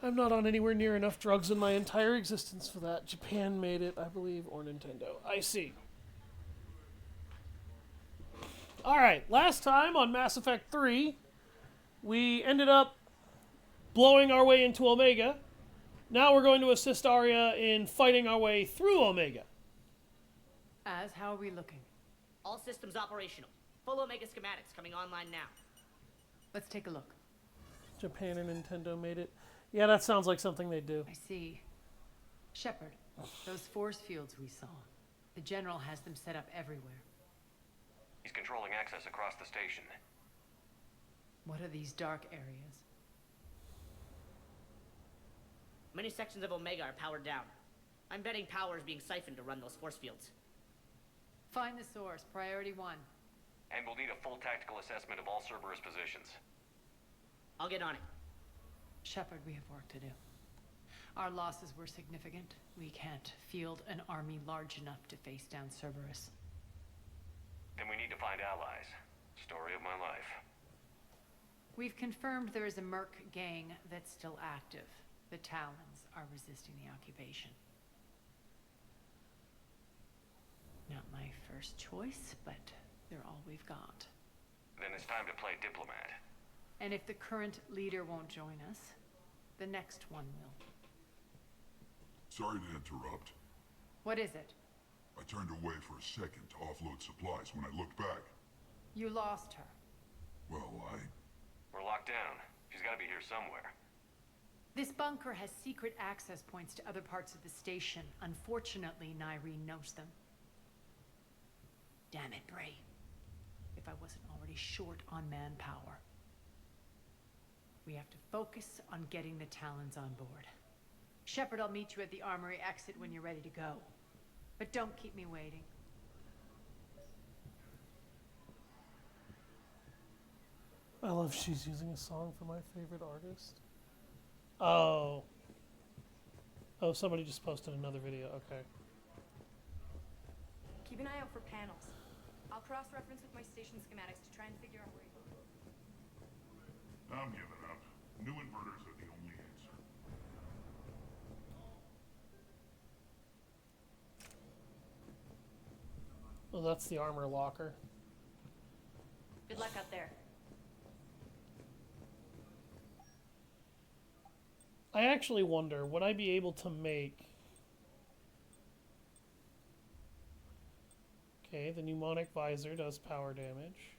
I'm not on anywhere near enough drugs in my entire existence for that. Japan made it, I believe, or Nintendo. I see. Alright, last time on Mass Effect 3, we ended up blowing our way into Omega. Now we're going to assist Aria in fighting our way through Omega. How are we looking? All systems operational. Full Omega schematics coming online now. Let's take a look. Japan or Nintendo made it. Yeah, that sounds like something they'd do. I see. Shepard, those force fields we saw. The General has them set up everywhere. He's controlling access across the station. What are these dark areas? Many sections of Omega are powered down. I'm betting power is being siphoned to run those force fields. Find the source, priority 1. And we'll need a full tactical assessment of all Cerberus positions. I'll get on it. Shepard, we have work to do. Our losses were significant. We can't field an army large enough to face down Cerberus. Then we need to find allies. Story of my life. We've confirmed there is a Merc gang that's still active. The Talons are resisting the occupation. Not my first choice, but they're all we've got. Then it's time to play diplomat. And if the current leader won't join us, the next one will. Sorry to interrupt. What is it? I turned away for a second to offload supplies when I looked back. You lost her. Well, We're locked down. She's gotta be here somewhere. This bunker has secret access points to other parts of the station. Unfortunately, Nyreen knows them. Damn it, Bray. If I wasn't already short on manpower. We have to focus on getting the Talons on board. Shepard, I'll meet you at the armory exit when you're ready to go. But don't keep me waiting. I love she's using a song from my favorite artist. Oh. Oh, somebody just posted another video. Okay. Keep an eye out for panels. I'll cross-reference with my station schematics to try and figure out where you are. I'm giving up. New inverters are the only answer. Well, that's the armor locker. Good luck out there. I actually wonder, would I be able to make... Okay, the pneumonic visor does power damage.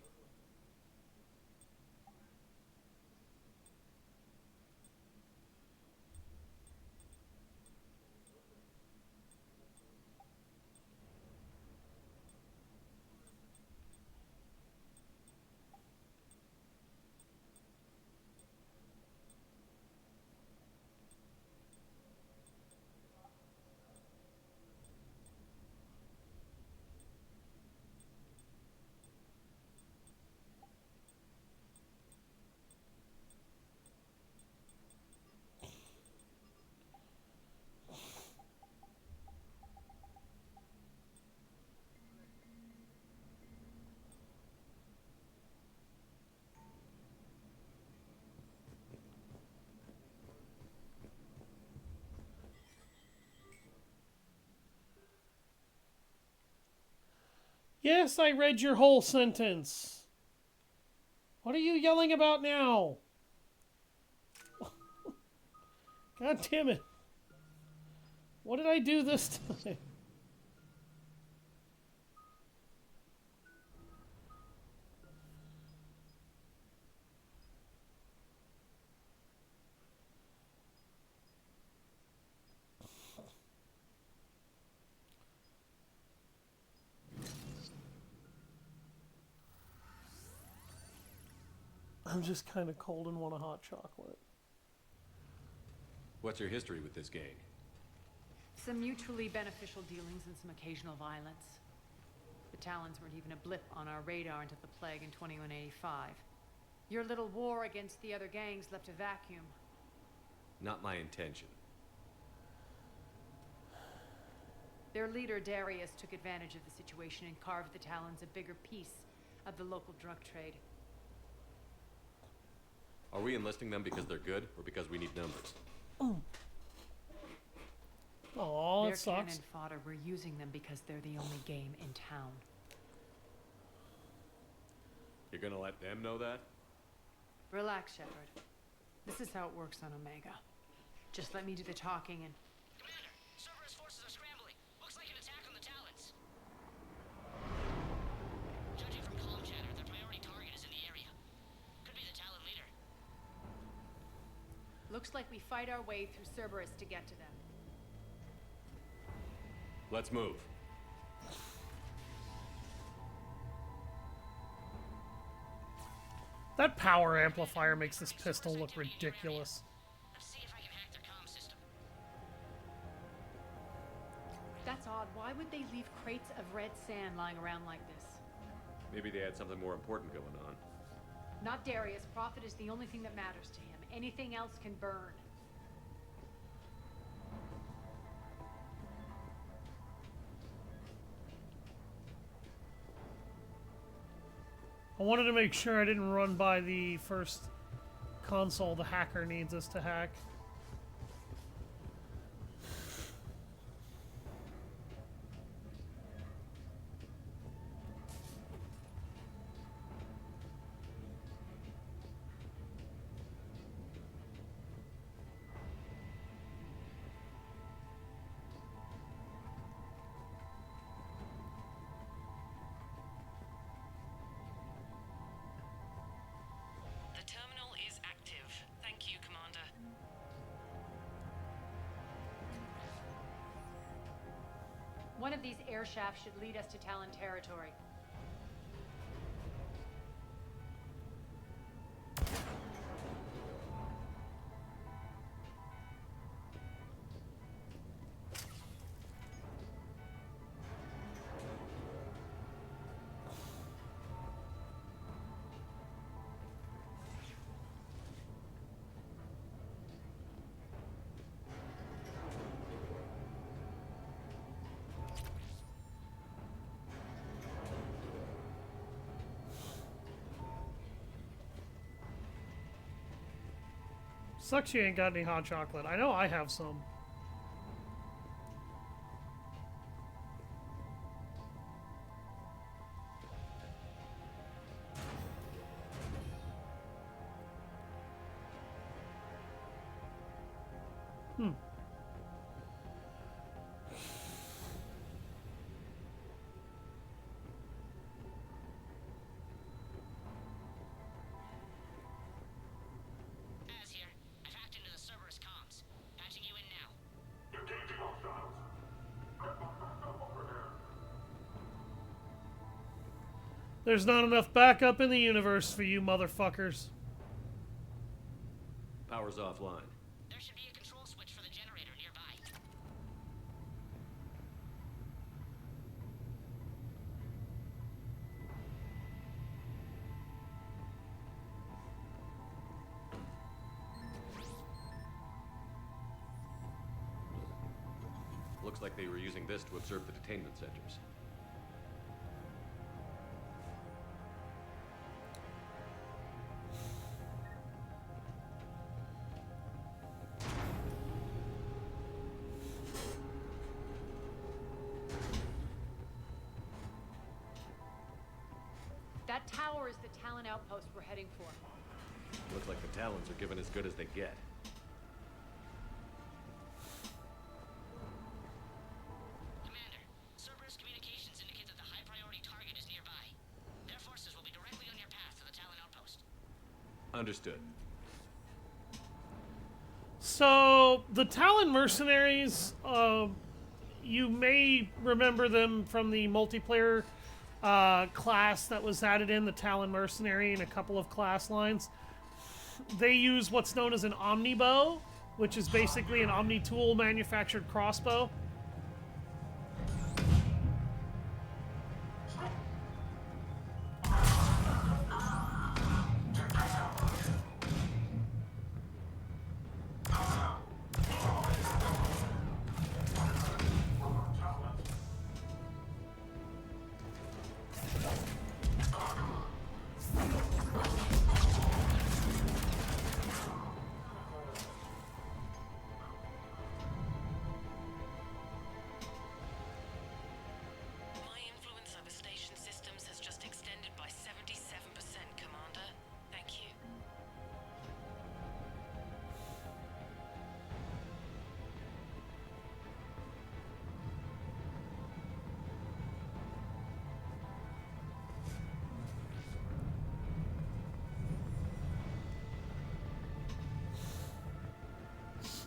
Yes, I read your whole sentence. What are you yelling about now? God damn it. What did I do this time? I'm just kind of cold and want a hot chocolate. What's your history with this gang? Some mutually beneficial dealings and some occasional violence. The Talons weren't even a blip on our radar until the plague in 2185. Your little war against the other gangs left a vacuum. Not my intention. Their leader, Darius, took advantage of the situation and carved the Talons a bigger piece of the local drug trade. Are we enlisting them because they're good, or because we need numbers? Oh, Their that sucks. cannon fodder, we're using them because they're the only game in town. You're gonna let them know that? Relax, Shepard. This is how it works on Omega. Just let me do the talking and... Commander, Cerberus forces are scrambling. Looks like an attack on the Talons. Judging from comm chatter, their priority target is in the area. Could be the Talon leader. Looks like we fight our way through Cerberus to get to them. Let's move. That power amplifier makes this pistol look ridiculous. Let's see if I can hack their comm system. That's odd. Why would they leave crates of red sand lying around like this? Maybe they had something more important going on. Not Darius. Profit is the only thing that matters to him. Anything else can burn. I wanted to make sure I didn't run by the first console the hacker needs us to hack. The terminal is active. Thank you, Commander. One of these air shafts should lead us to Talon territory. Sucks you ain't got any hot chocolate. I know I have some. Az here. I've hacked into the Cerberus comms. Patching you in now. Engaging hostiles. Get myself over here. There's not enough backup in the universe for you motherfuckers. Power's offline. There should be a control switch for the generator nearby. Looks like they were using this to observe the detainment centers. That tower is the Talon outpost we're heading for. Looks like the Talons are given as good as they get. Commander, Cerberus communications indicate that the high priority target is nearby. Their forces will be directly on your path to the Talon outpost. Understood. So, the Talon mercenaries, you may remember them from the multiplayer class that was added in, the Talon mercenary, in a couple of class lines. They use what's known as an omnibow, which is basically an omni-tool manufactured crossbow.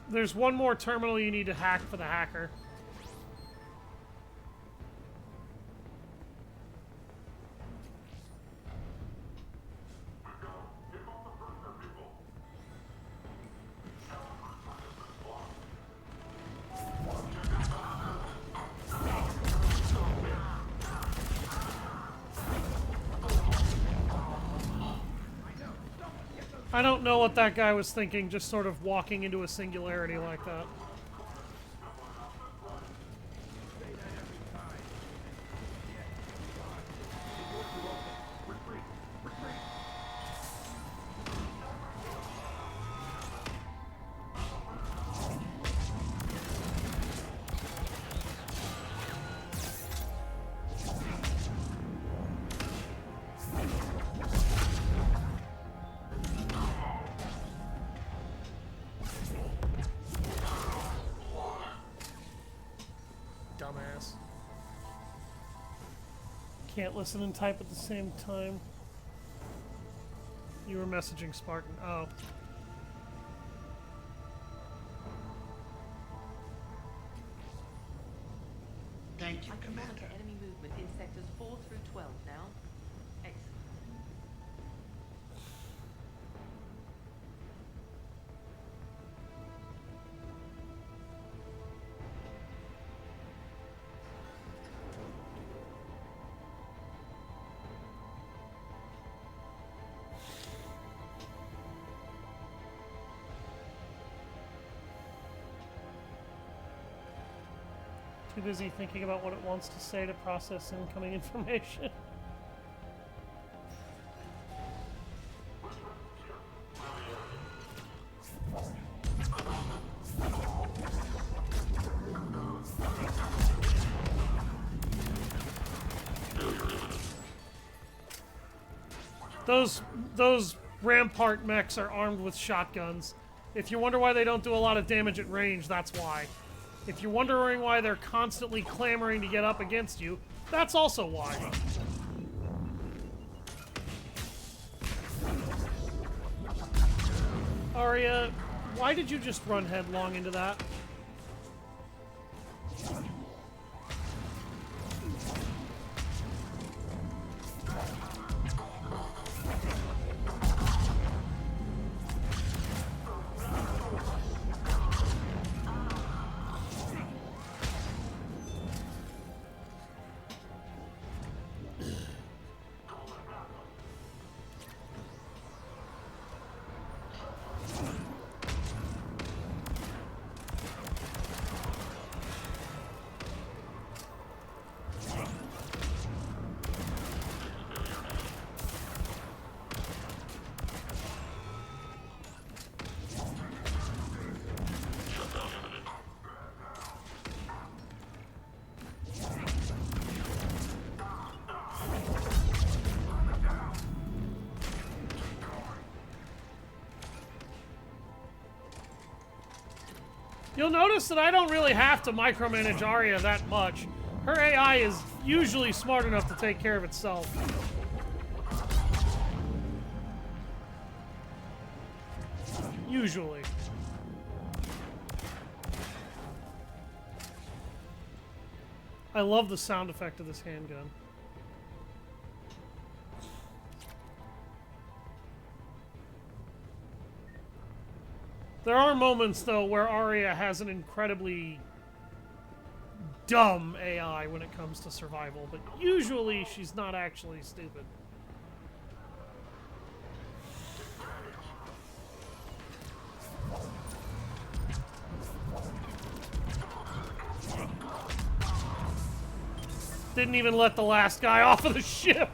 There's one more terminal you need to hack for the hacker. I don't know what that guy was thinking, just sort of walking into a singularity like that. Dumbass. Can't listen and type at the same time. You were messaging Spartan. Oh. Thank you, I can Commander. monitor enemy movement in sectors 4 through 12 now. Excellent. Too busy thinking about what it wants to say to process incoming information. Those Rampart mechs are armed with shotguns. If you wonder why they don't do a lot of damage at range, that's why. If you're wondering why they're constantly clamoring to get up against you, that's also why. Aria, why did you just run headlong into that? You'll notice that I don't really have to micromanage Aria that much. Her AI is usually smart enough to take care of itself. Usually. I love the sound effect of this handgun. There are moments, though, where Aria has an incredibly dumb AI when it comes to survival, but usually she's not actually stupid. Didn't even let the last guy off of the ship.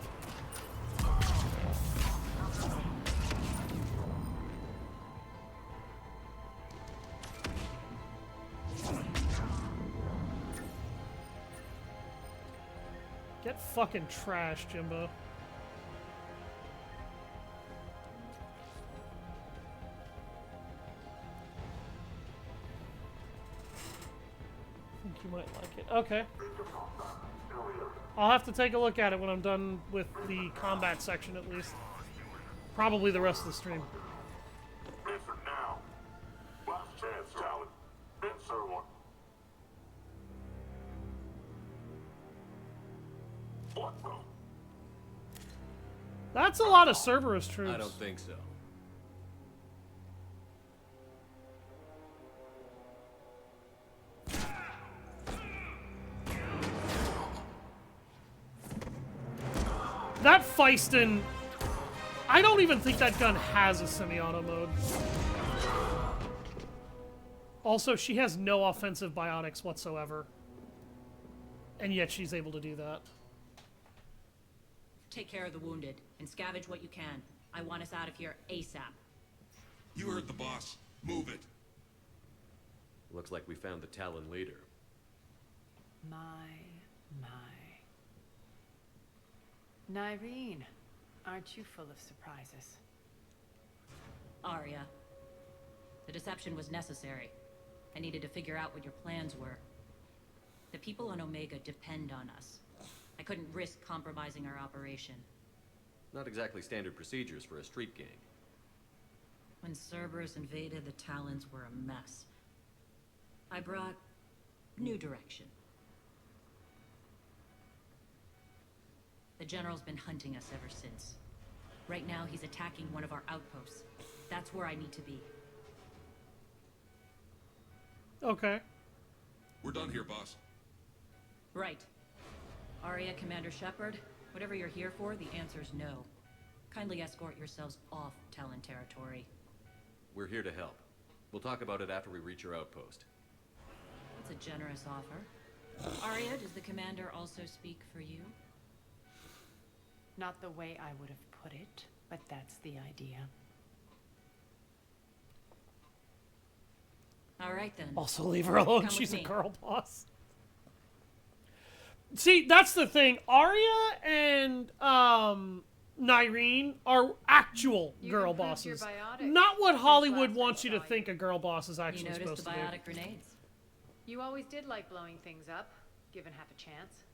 Get fucking trashed, Jimbo. I think you might like it. Okay. I'll have to take a look at it when I'm done with the combat section, at least. Probably the rest of the stream. Answer now. Last chance, Talon. That's a lot of Cerberus troops. I don't think so. That Feistin... I don't even think that gun has a semi-auto mode. Also, she has no offensive biotics whatsoever. And yet she's able to do that. Take care of the wounded, and scavenge what you can. I want us out of here ASAP. You heard the boss. Move it. Looks like we found the Talon leader. My. Nyreen, aren't you full of surprises? Aria. The deception was necessary. I needed to figure out what your plans were. The people on Omega depend on us. I couldn't risk compromising our operation. Not exactly standard procedures for a street gang. When Cerberus invaded, the Talons were a mess. I brought new direction. The General's been hunting us ever since. Right now, he's attacking one of our outposts. That's where I need to be. Okay. We're done here, boss. Right. Aria, Commander Shepard, whatever you're here for, the answer's no. Kindly escort yourselves off Talon territory. We're here to help. We'll talk about it after we reach your outpost. That's a generous offer. Aria, does the Commander also speak for you? Not the way I would have put it, but that's the idea. All right, then. Also leave her alone. Come with She's a me. girl boss. See, that's the thing. Arya and Nyreen are actual You girl improved your bosses. biotics Not what since Hollywood last wants I you to saw think a girl boss is You actually noticed supposed the to do. biotic grenades? You always did like blowing things up, given half a chance.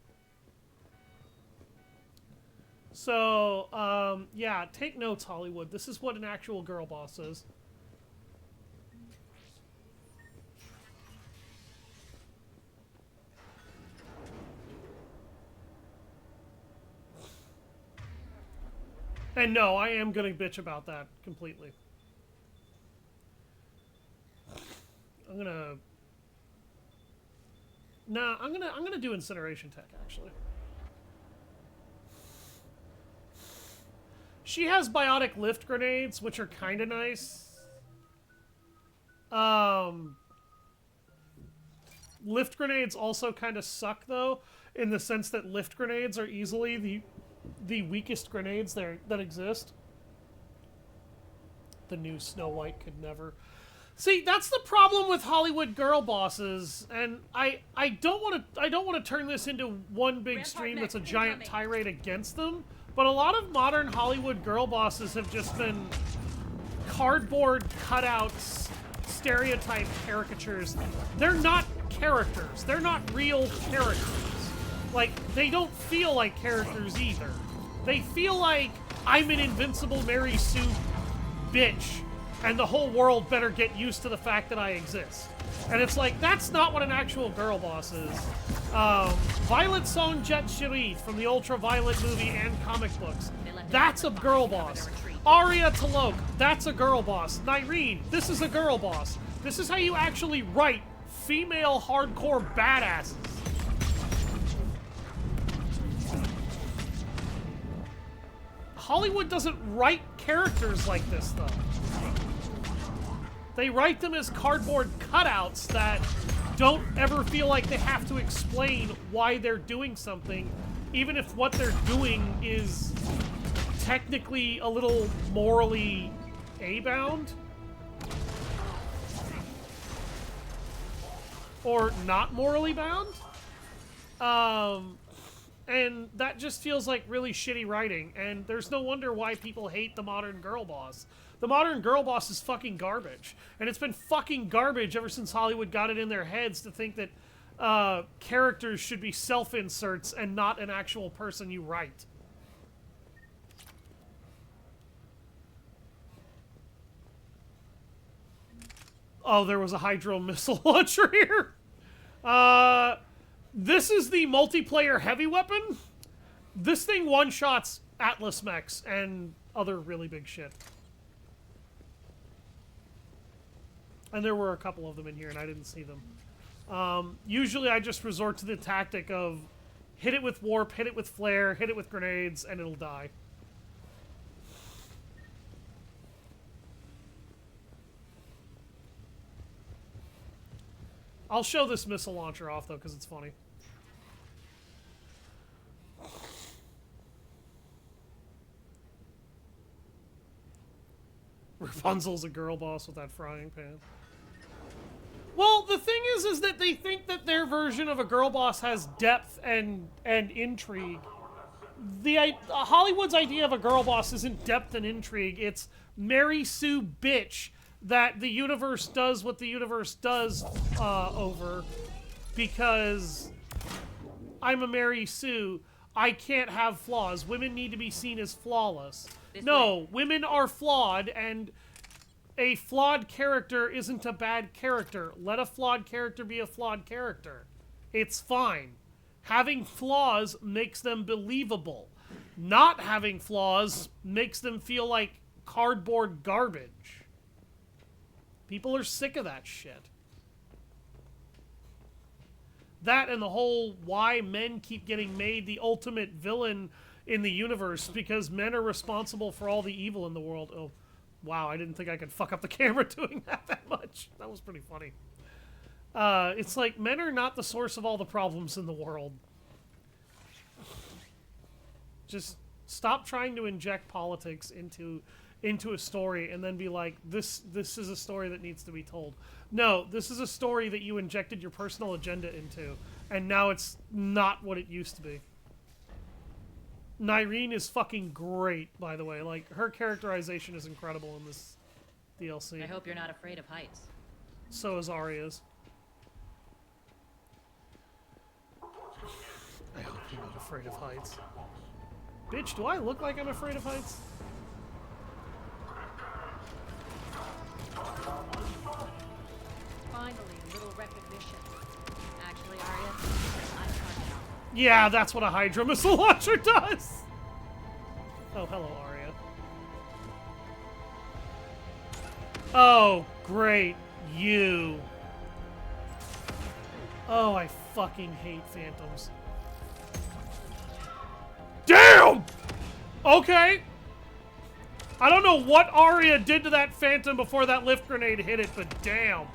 So, yeah, take notes, Hollywood. This is what an actual girl boss is. And no, I am gonna bitch about that completely. I'm gonna do incineration tech actually. She has biotic lift grenades, which are kind of nice. Lift grenades also kind of suck though, in the sense that lift grenades are easily the weakest grenades that exist. The new Snow White could never. See, that's the problem with Hollywood girl bosses, and I don't want to turn this into one big stream that's a giant tirade against them. But a lot of modern Hollywood girl bosses have just been cardboard cutouts, stereotype caricatures. They're not characters. They're not real characters. Like, they don't feel like characters either. They feel like, I'm an invincible Mary Sue bitch, and the whole world better get used to the fact that I exist. And it's like, that's not what an actual girl boss is. Violet Song Jet Sharif from the Ultraviolet movie and comic books. That's a girl boss. Aria Talok, that's a girl boss. Nyreen, this is a girl boss. This is how you actually write female hardcore badasses. Hollywood doesn't write characters like this, though. They write them as cardboard cutouts that don't ever feel like they have to explain why they're doing something, even if what they're doing is technically a little morally A-bound. Or not morally bound. And that just feels like really shitty writing, and there's no wonder why people hate the modern girl boss. The modern girl boss is fucking garbage, and it's been fucking garbage ever since Hollywood got it in their heads to think that characters should be self-inserts and not an actual person you write. Oh, there was a hydro missile launcher here. This is the multiplayer heavy weapon. This thing one-shots Atlas mechs and other really big shit. And there were a couple of them in here, and I didn't see them. Usually I just resort to the tactic of hit it with warp, hit it with flare, hit it with grenades, and it'll die. I'll show this missile launcher off, though, because it's funny. Rapunzel's a girl boss with that frying pan. Well, the thing is that they think that their version of a girl boss has depth and intrigue. Hollywood's idea of a girl boss isn't depth and intrigue. It's Mary Sue bitch that the universe does what the universe does over because I'm a Mary Sue. I can't have flaws. Women need to be seen as flawless. No, women are flawed, and a flawed character isn't a bad character. Let a flawed character be a flawed character. It's fine. Having flaws makes them believable. Not having flaws makes them feel like cardboard garbage. People are sick of that shit. That and the whole why men keep getting made the ultimate villain in the universe because men are responsible for all the evil in the world. Oh, wow, I didn't think I could fuck up the camera doing that much. That was pretty funny. It's like men are not the source of all the problems in the world. Just stop trying to inject politics into a story and then be like, this is a story that needs to be told. No, this is a story that you injected your personal agenda into, and now it's not what it used to be. Nyreen is fucking great, by the way. Like, her characterization is incredible in this DLC. I hope you're not afraid of heights. So is Aria's. I hope you're not afraid of heights. Bitch, do I look like I'm afraid of heights? Finally, a little recognition. Actually, Aria, I'm fine now. Yeah, that's what a Hydra missile launcher does! Oh, hello, Aria. Oh, great. You. Oh, I fucking hate phantoms. Damn! Okay. I don't know what Aria did to that phantom before that lift grenade hit it, but damn.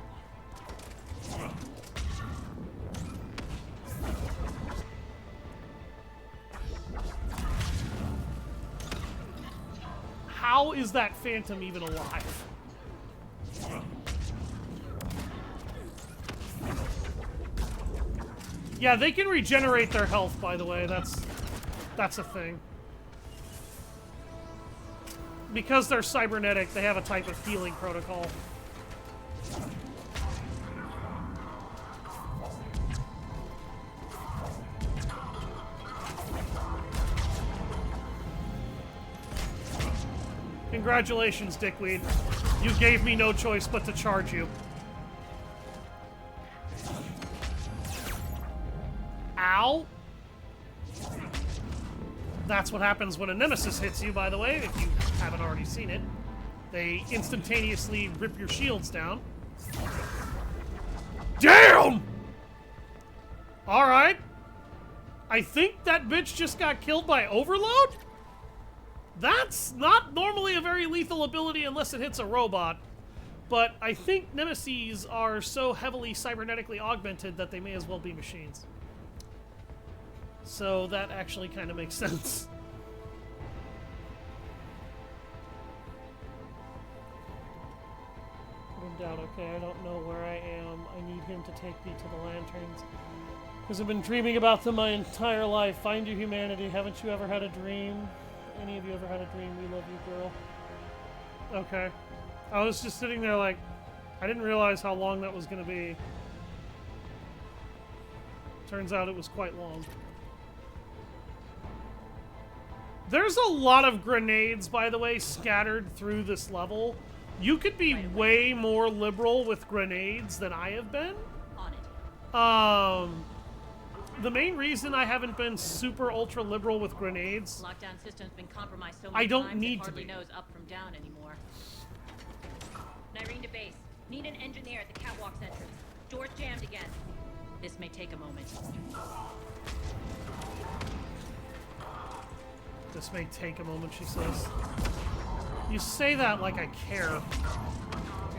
How is that phantom even alive? Yeah, they can regenerate their health, by the way. That's a thing. Because they're cybernetic, they have a type of healing protocol. Congratulations, dickweed. You gave me no choice but to charge you. Ow! That's what happens when a nemesis hits you, by the way, if you haven't already seen it. They instantaneously rip your shields down. Damn! Alright. I think that bitch just got killed by overload? That's not normally a very lethal ability unless it hits a robot. But I think nemeses are so heavily cybernetically augmented that they may as well be machines. So that actually kind of makes sense. In doubt, okay, I don't know where I am. I need him to take me to the lanterns. Because I've been dreaming about them my entire life. Find your humanity. Haven't you ever had a dream? Any of you ever had a dream? We love you, girl. Okay. I was just sitting there like, I didn't realize how long that was going to be. Turns out it was quite long. There's a lot of grenades, by the way, scattered through this level. You could be way more liberal with grenades than I have been. On it. the main reason I haven't been super ultra liberal with grenades. Lockdown system's been compromised so I many don't times need it to hardly be. knows up from down anymore. Nyreen to base. Need an engineer at the catwalk's entrance. Door's jammed again. This may take a moment. This may take a moment, she says. You say that like I care.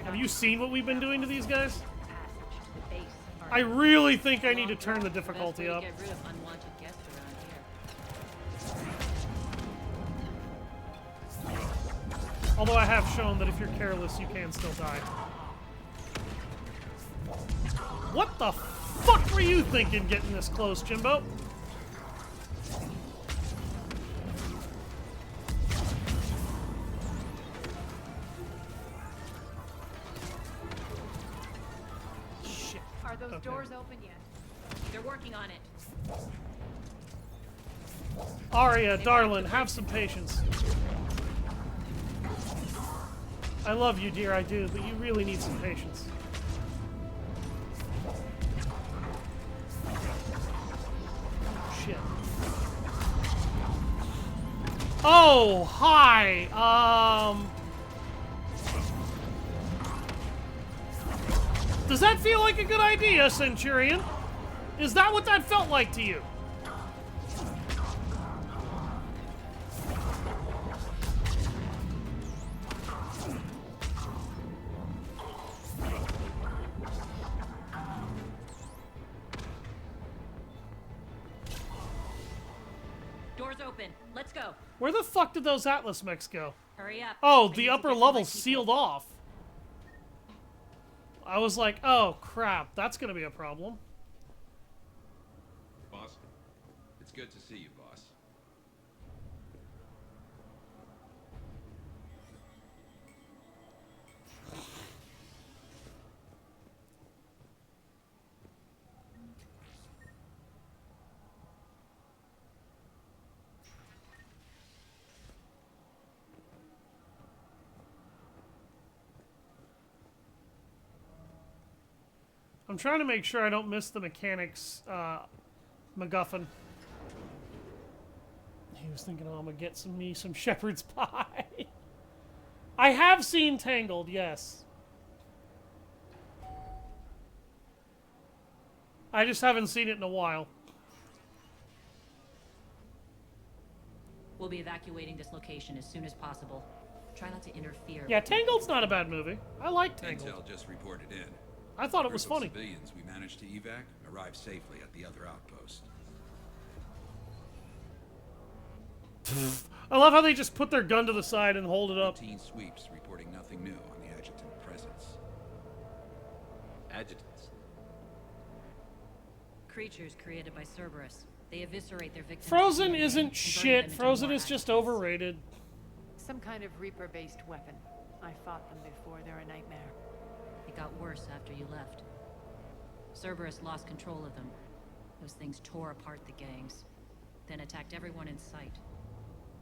Have you seen what we've been doing to these guys? Passage to the base. I really think I need to turn the difficulty up. Get rid of unwanted guests around here. Although I have shown that if you're careless, you can still die. What the fuck were you thinking getting this close, Jimbo? Shit. Are those Okay. doors open yet? They're working on it. Aria, darling, have some patience. I love you, dear, I do, but you really need some patience. Shit. Oh, hi. Does that feel like a good idea, Centurion? Is that what that felt like to you? Doors open. Let's go. Where the fuck did those Atlas mechs go? Hurry up. Oh, I the need to upper get to my level's people. sealed off. I was like, oh crap, that's gonna be a problem. Boss, it's good to see you, boss. I'm trying to make sure I don't miss the mechanics MacGuffin. He was thinking, oh, I'm gonna get some shepherd's pie. I have seen Tangled, yes. I just haven't seen it in a while. We'll be evacuating this location as soon as possible. Try not to interfere. Yeah, Tangled's not a bad movie. I like Tangled. Intel just reported in. I thought it was Group of funny. Civilians we managed to evac arrived safely at the other outpost. I love how they just put their gun to the side and hold it up. Routine sweeps reporting nothing new on the adjutant presence. Adjutants. Creatures created by Cerberus. They eviscerate their victims. Frozen DNA, isn't converting them shit. into Frozen more is just activists. overrated. Some kind of Reaper-based weapon. I fought them before. They're a nightmare. It got worse after you left. Cerberus lost control of them. Those things tore apart the gangs, then attacked everyone in sight.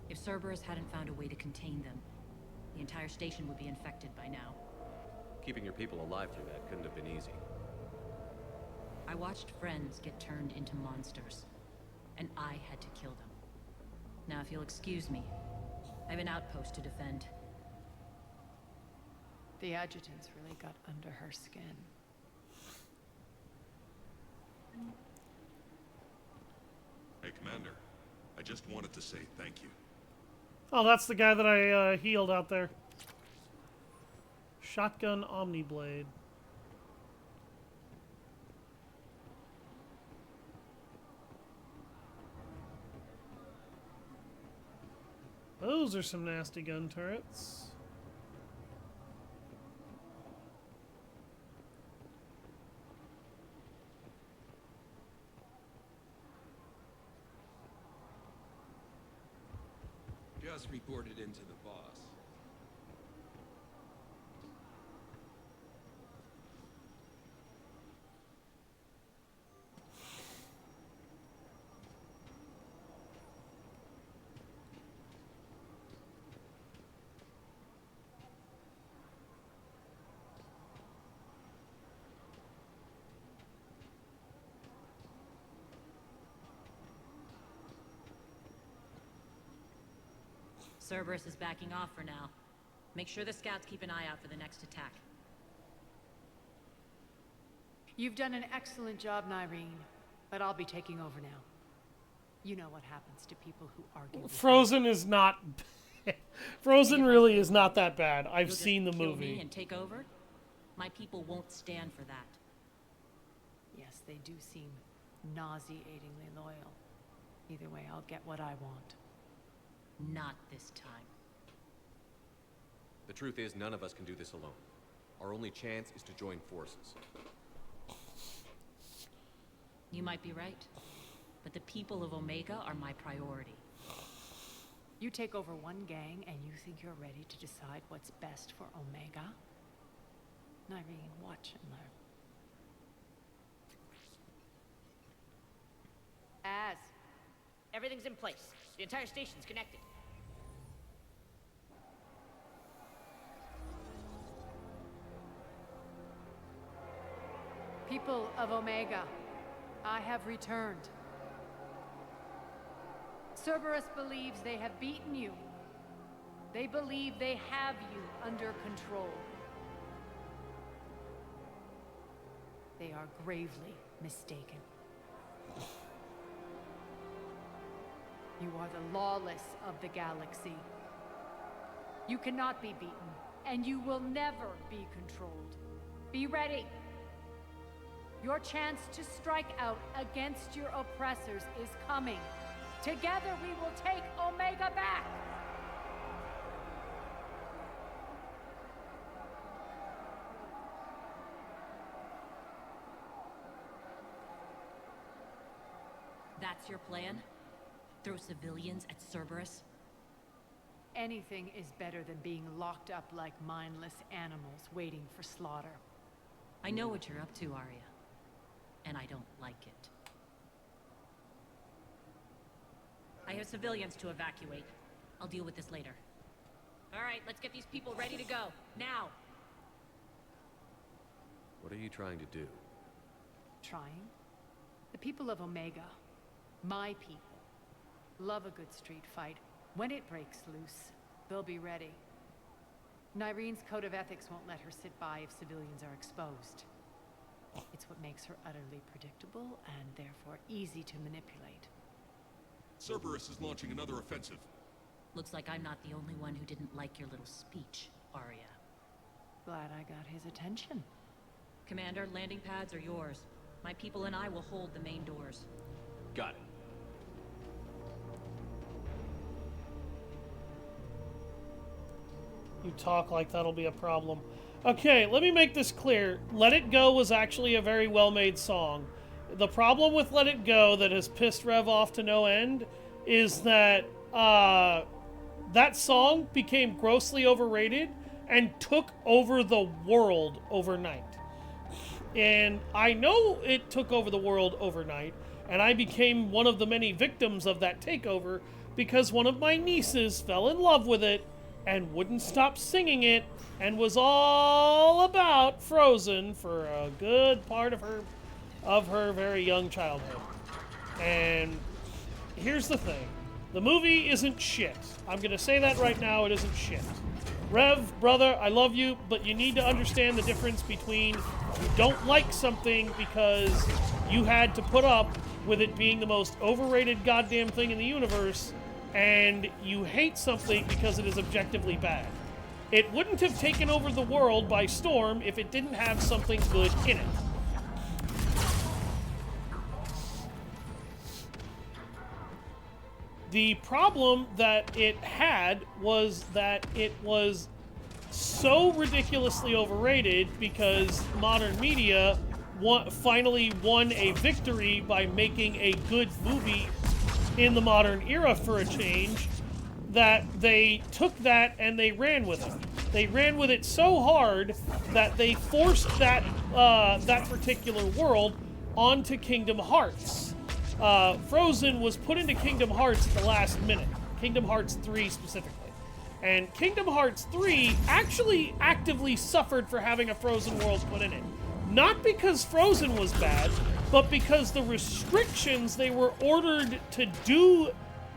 If Cerberus hadn't found a way to contain them, the entire station would be infected by now. Keeping your people alive through that couldn't have been easy. I watched friends get turned into monsters, and I had to kill them. Now, if you'll excuse me, I have an outpost to defend. The adjutants really got under her skin. Hey, Commander. I just wanted to say thank you. Oh, that's the guy that I healed out there. Shotgun Omniblade. Those are some nasty gun turrets. Just reported into the boss. Cerberus is backing off for now. Make sure the scouts keep an eye out for the next attack. You've done an excellent job, Nyreen, but I'll be taking over now. You know what happens to people who argue with Frozen is not... Frozen really is not that bad. I've You'll just seen the kill me movie. and take over? My people won't stand for that. Yes, they do seem nauseatingly loyal. Either way, I'll get what I want. Not this time. The truth is, none of us can do this alone. Our only chance is to join forces. You might be right, but the people of Omega are my priority. You take over one gang and you think you're ready to decide what's best for Omega? Nyreen, watch and learn. Everything's in place. The entire station's connected. People of Omega, I have returned. Cerberus believes they have beaten you. They believe they have you under control. They are gravely mistaken. You are the lawless of the galaxy. You cannot be beaten, and you will never be controlled. Be ready. Your chance to strike out against your oppressors is coming. Together we will take Omega back! That's your plan? Throw civilians at Cerberus? Anything is better than being locked up like mindless animals waiting for slaughter. I know what you're up to, Aria. And I don't like it. I have civilians to evacuate. I'll deal with this later. All right, let's get these people ready to go. Now! What are you trying to do? Trying? The people of Omega, my people, love a good street fight. When it breaks loose, they'll be ready. Nyreen's code of ethics won't let her sit by if civilians are exposed. It's what makes her utterly predictable and therefore easy to manipulate. Cerberus is launching another offensive. Looks like I'm not the only one who didn't like your little speech, Aria. Glad I got his attention. Commander, landing pads are yours. My people and I will hold the main doors. Got it. You talk like that'll be a problem. Okay, let me make this clear. Let It Go was actually a very well-made song. The problem with Let It Go that has pissed Rev off to no end is that that song became grossly overrated and took over the world overnight. And I know it took over the world overnight, and I became one of the many victims of that takeover because one of my nieces fell in love with it and wouldn't stop singing it and was all about Frozen for a good part of her very young childhood. And here's the thing. The movie isn't shit. I'm going to say that right now. It isn't shit. Rev, brother, I love you, but you need to understand the difference between you don't like something because you had to put up with it being the most overrated goddamn thing in the universe, and you hate something because it is objectively bad. It wouldn't have taken over the world by storm if it didn't have something good in it. The problem that it had was that it was so ridiculously overrated because modern media finally won a victory by making a good movie in the modern era for a change, that they took that and they ran with it. They ran with it so hard that they forced that that particular world onto Kingdom Hearts. Frozen was put into Kingdom Hearts at the last minute. Kingdom Hearts 3 specifically. And Kingdom Hearts 3 actually actively suffered for having a Frozen world put in it. Not because Frozen was bad, but because the restrictions they were ordered to do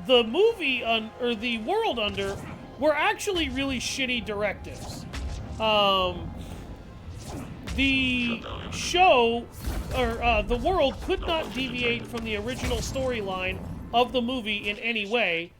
the movie or the world under were actually really shitty directives. The show, or the world, could not deviate from the original storyline of the movie in any way,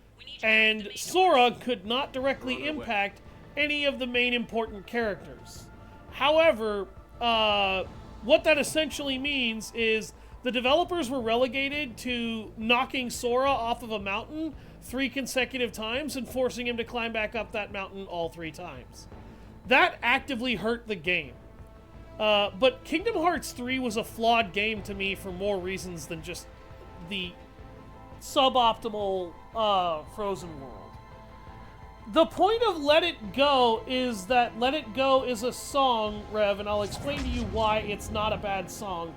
and Sora could not directly impact any of the main important characters. However, what that essentially means is the developers were relegated to knocking Sora off of a mountain 3 consecutive times and forcing him to climb back up that mountain all 3 times. That actively hurt the game. But Kingdom Hearts 3 was a flawed game to me for more reasons than just the suboptimal Frozen World. The point of Let It Go is that Let It Go is a song, Rev, and I'll explain to you why it's not a bad song.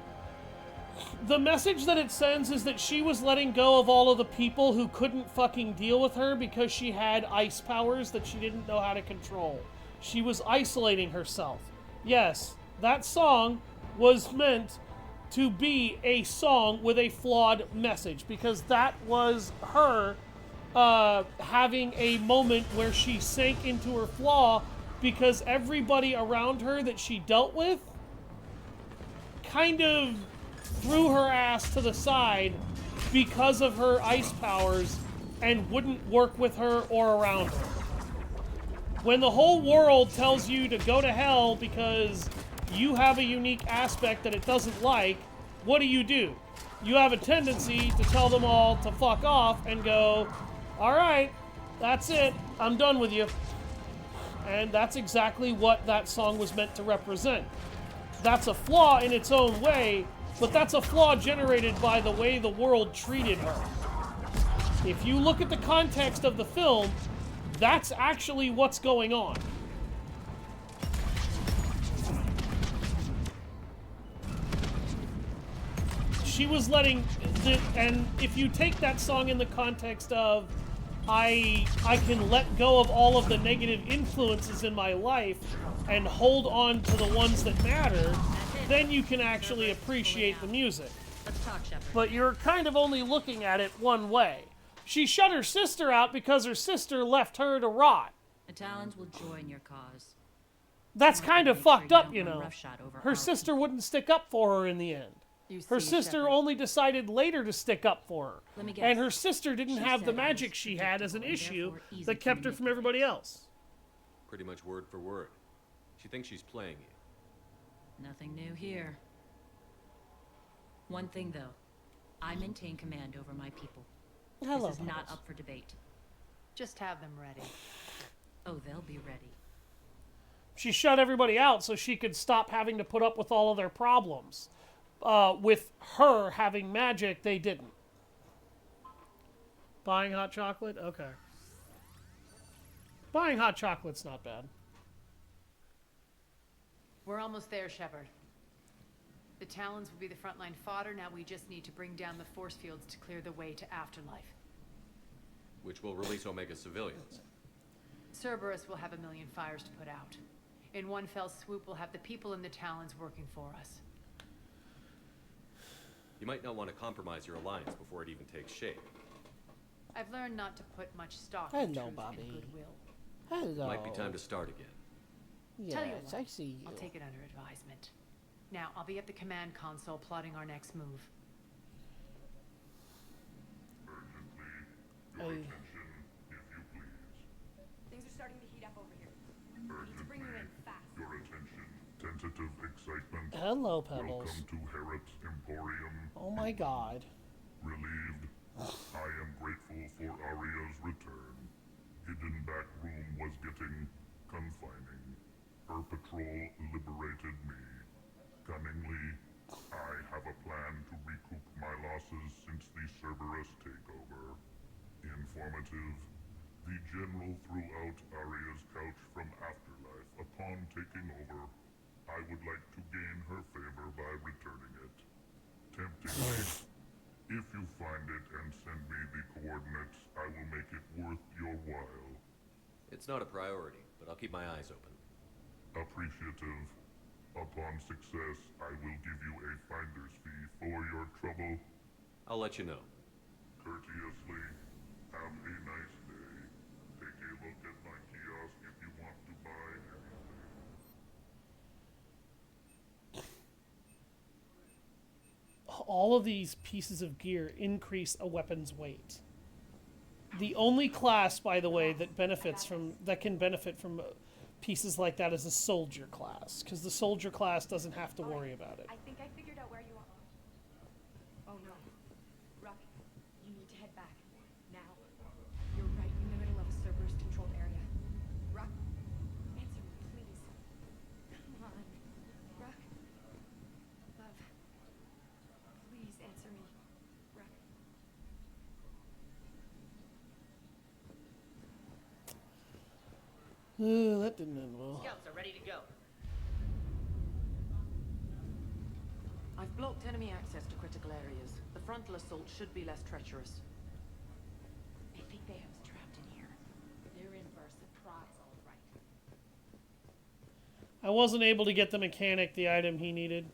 The message that it sends is that she was letting go of all of the people who couldn't fucking deal with her because she had ice powers that she didn't know how to control. She was isolating herself. Yes, that song was meant to be a song with a flawed message because that was her having a moment where she sank into her flaw because everybody around her that she dealt with kind of threw her ass to the side because of her ice powers and wouldn't work with her or around her. When the whole world tells you to go to hell because you have a unique aspect that it doesn't like, what do? You have a tendency to tell them all to fuck off and go, all right, that's it, I'm done with you. And that's exactly what that song was meant to represent. That's a flaw in its own way, but that's a flaw generated by the way the world treated her. If you look at the context of the film, that's actually what's going on. She was letting, and if you take that song in the context of, I can let go of all of the negative influences in my life and hold on to the ones that matter, then you can actually appreciate the music. Let's talk, Shepard. But you're kind of only looking at it one way. She shut her sister out because her sister left her to rot. The Talons will join your cause. That's kind of fucked up, you know. Roughshod over Her sister wouldn't stick up for her in the end. Her sister Shepard, only decided later to stick up for her. Let me guess. And her sister didn't She have the said I magic was she had as an predictable and issue therefore easy that to kept her from manipulate. everybody else. Pretty much word for word. She thinks she's playing you. Nothing new here. One thing, though. I maintain command over my people. Hello, This is not Pebbles. up for debate. just have them ready. Oh, they'll be ready. She shut everybody out so she could stop having to put up with all of their problems. With her having magic, they didn't. Buying hot chocolate? Okay. Buying hot chocolate's not bad. We're almost there, Shepard. The Talons will be the frontline fodder. Now we just need to bring down the force fields to clear the way to Afterlife. Which will release Omega civilians. Cerberus will have 1 million fires to put out. In one fell swoop, we'll have the people in the Talons working for us. You might not want to compromise your alliance before it even takes shape. I've learned not to put much stock in Hello, truth Bobby. and goodwill. Hello. Might be time to start again. Yes, Tell you what, I see you. I'll take it under advisement. Now, I'll be at the command console plotting our next move. Urgently, your attention, if you please. Things are starting to heat up over here. We need to bring you in fast. Your attention. Tentative excitement. Hello, Pebbles. Welcome to Harrop's Emporium. Oh my god. Relieved, I am grateful for Aria's return. Hidden back room was getting confining. Her patrol liberated me. Cunningly, I have a plan to recoup my losses since the Cerberus takeover. Informative, the General threw out Aria's couch from Afterlife upon taking over. I would like to gain her favor by returning it. Temptingly, if you find it and send me the coordinates, I will make it worth your while. It's not a priority, but I'll keep my eyes open. Appreciative. Upon success, I will give you a finder's fee for your trouble. I'll let you know. Courteously, have a nice day. Take a look at my all of these pieces of gear increase a weapon's weight. The only class, by the way, that can benefit from pieces like that is a soldier class, because the soldier class doesn't have to worry about it. I think I figured out where you are. Oh no. Ruck, you need to head back. Now. You're right in the middle of a Cerberus controlled area. Ruck, answer me, please. Come on. Ruck. Love. Please answer me. Ruck. That didn't end well. Scouts are ready to go. I've blocked enemy access to critical areas. The frontal assault should be less treacherous. I think they have us trapped in here. They're in for a surprise, all right. I wasn't able to get the mechanic the item he needed.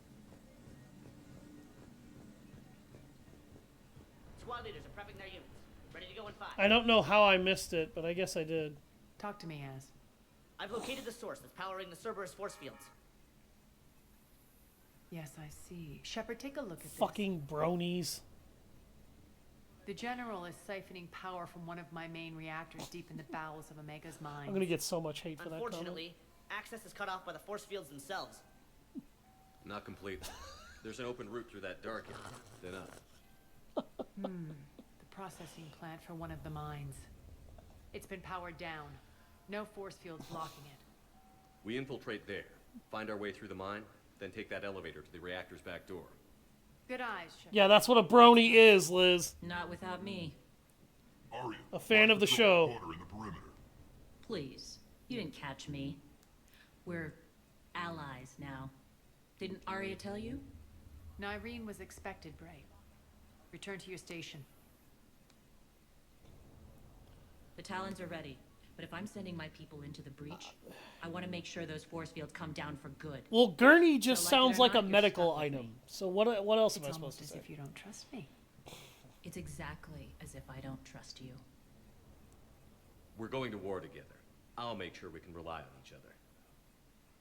Squad leaders are prepping their units. Ready to go in 5. I don't know how I missed it, but I guess I did. Talk to me, Az. I've located the source that's powering the Cerberus force fields. Yes, I see. Shepard, take a look at this. Fucking bronies. The General is siphoning power from one of my main reactors deep in the bowels of Omega's mine. I'm gonna get so much hate for that comment. Unfortunately, access is cut off by the force fields themselves. Not completely. There's an open route through that dark area. Then up. The processing plant for one of the mines. It's been powered down. No force fields blocking it. We infiltrate there, find our way through the mine, then take that elevator to the reactor's back door. Good eyes, Shepard. Yeah, that's what a brony is, Liz. Not without me. Aria, A fan of the show. Quarter in the perimeter. Please. You didn't catch me. We're allies now. Didn't Aria tell you? Nyreen was expected, Bray. Return to your station. The Talons are ready. But if I'm sending my people into the breach, I want to make sure those force fields come down for good. Well, gurney just So, like it sounds or like a not, you're medical stuck with item. me. So what else am It's I supposed almost to as say? if you don't trust me. It's exactly as if I don't trust you. We're going to war together. I'll make sure we can rely on each other.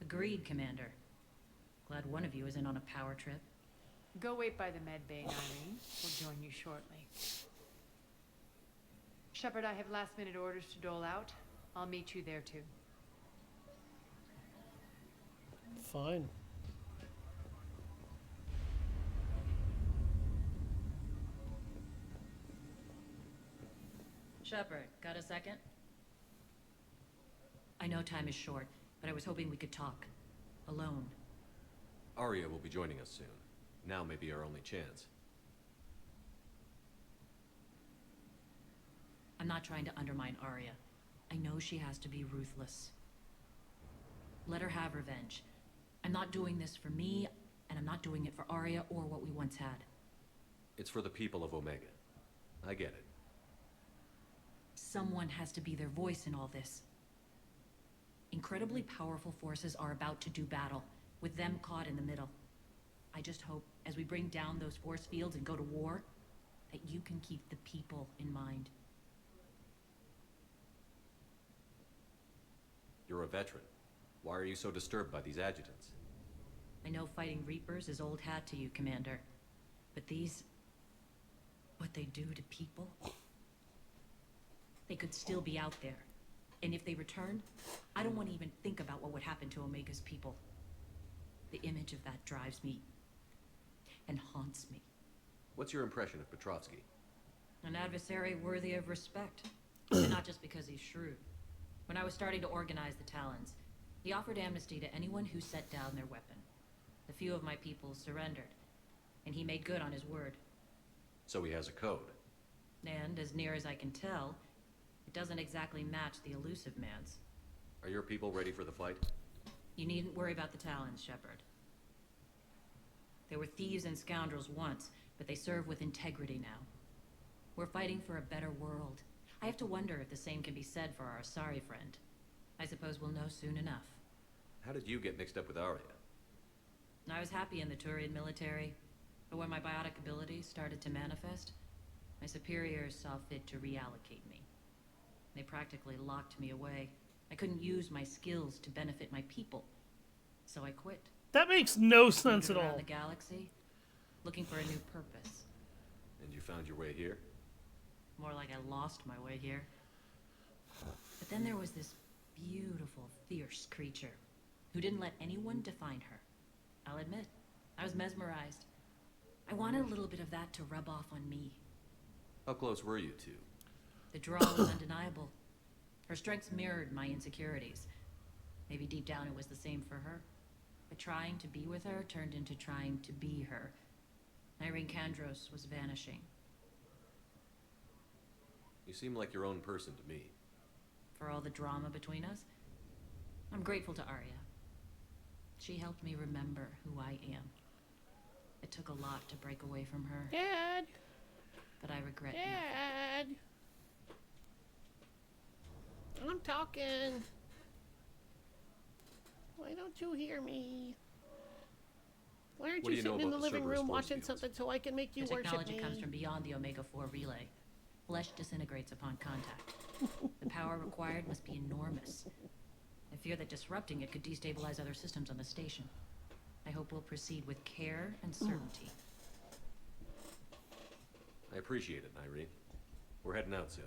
Agreed, Commander. Glad one of you is in on a power trip. Go wait by the med bay, Nyreen. We'll join you shortly. Shepard, I have last-minute orders to dole out. I'll meet you there, too. Fine. Shepard, got a second? I know time is short, but I was hoping we could talk. Alone. Aria will be joining us soon. Now may be our only chance. I'm not trying to undermine Aria. I know she has to be ruthless. Let her have revenge. I'm not doing this for me, and I'm not doing it for Aria or what we once had. It's for the people of Omega. I get it. Someone has to be their voice in all this. Incredibly powerful forces are about to do battle, with them caught in the middle. I just hope, as we bring down those force fields and go to war, that you can keep the people in mind. You're a veteran. Why are you so disturbed by these adjutants? I know fighting Reapers is old hat to you, Commander. But these... what they do to people? They could still be out there. And if they return, I don't want to even think about what would happen to Omega's people. The image of that drives me and haunts me. What's your impression of Petrovsky? An adversary worthy of respect. And not just because he's shrewd. When I was starting to organize the Talons, he offered amnesty to anyone who set down their weapon. A few of my people surrendered, and he made good on his word. So he has a code. And, as near as I can tell, it doesn't exactly match the elusive man's. Are your people ready for the fight? You needn't worry about the Talons, Shepard. They were thieves and scoundrels once, but they serve with integrity now. We're fighting for a better world. I have to wonder if the same can be said for our Asari friend. I suppose we'll know soon enough. How did you get mixed up with Aria? I was happy in the Turian military, but when my biotic abilities started to manifest, my superiors saw fit to reallocate me. They practically locked me away. I couldn't use my skills to benefit my people, so I quit. That makes no sense at Around all. the galaxy, looking for a new purpose. And you found your way here? More like I lost my way here. But then there was this beautiful, fierce creature who didn't let anyone define her. I'll admit, I was mesmerized. I wanted a little bit of that to rub off on me. How close were you two? The draw was undeniable. Her strengths mirrored my insecurities. Maybe deep down it was the same for her. But trying to be with her turned into trying to be her. Irene Kandros was vanishing. You seem like your own person to me. For all the drama between us, I'm grateful to Aria. She helped me remember who I am. It took a lot to break away from her. Dad! But I regret Dad! I'm talking. Why don't you hear me? Why aren't What do you you know sitting in the about the living Cerberus room force watching fields? something so I can make you The worship technology me? comes from beyond the Omega-4 relay. Flesh disintegrates upon contact. The power required must be enormous. I fear that disrupting it could destabilize other systems on the station. I hope we'll proceed with care and certainty. I appreciate it, Irene. We're heading out soon.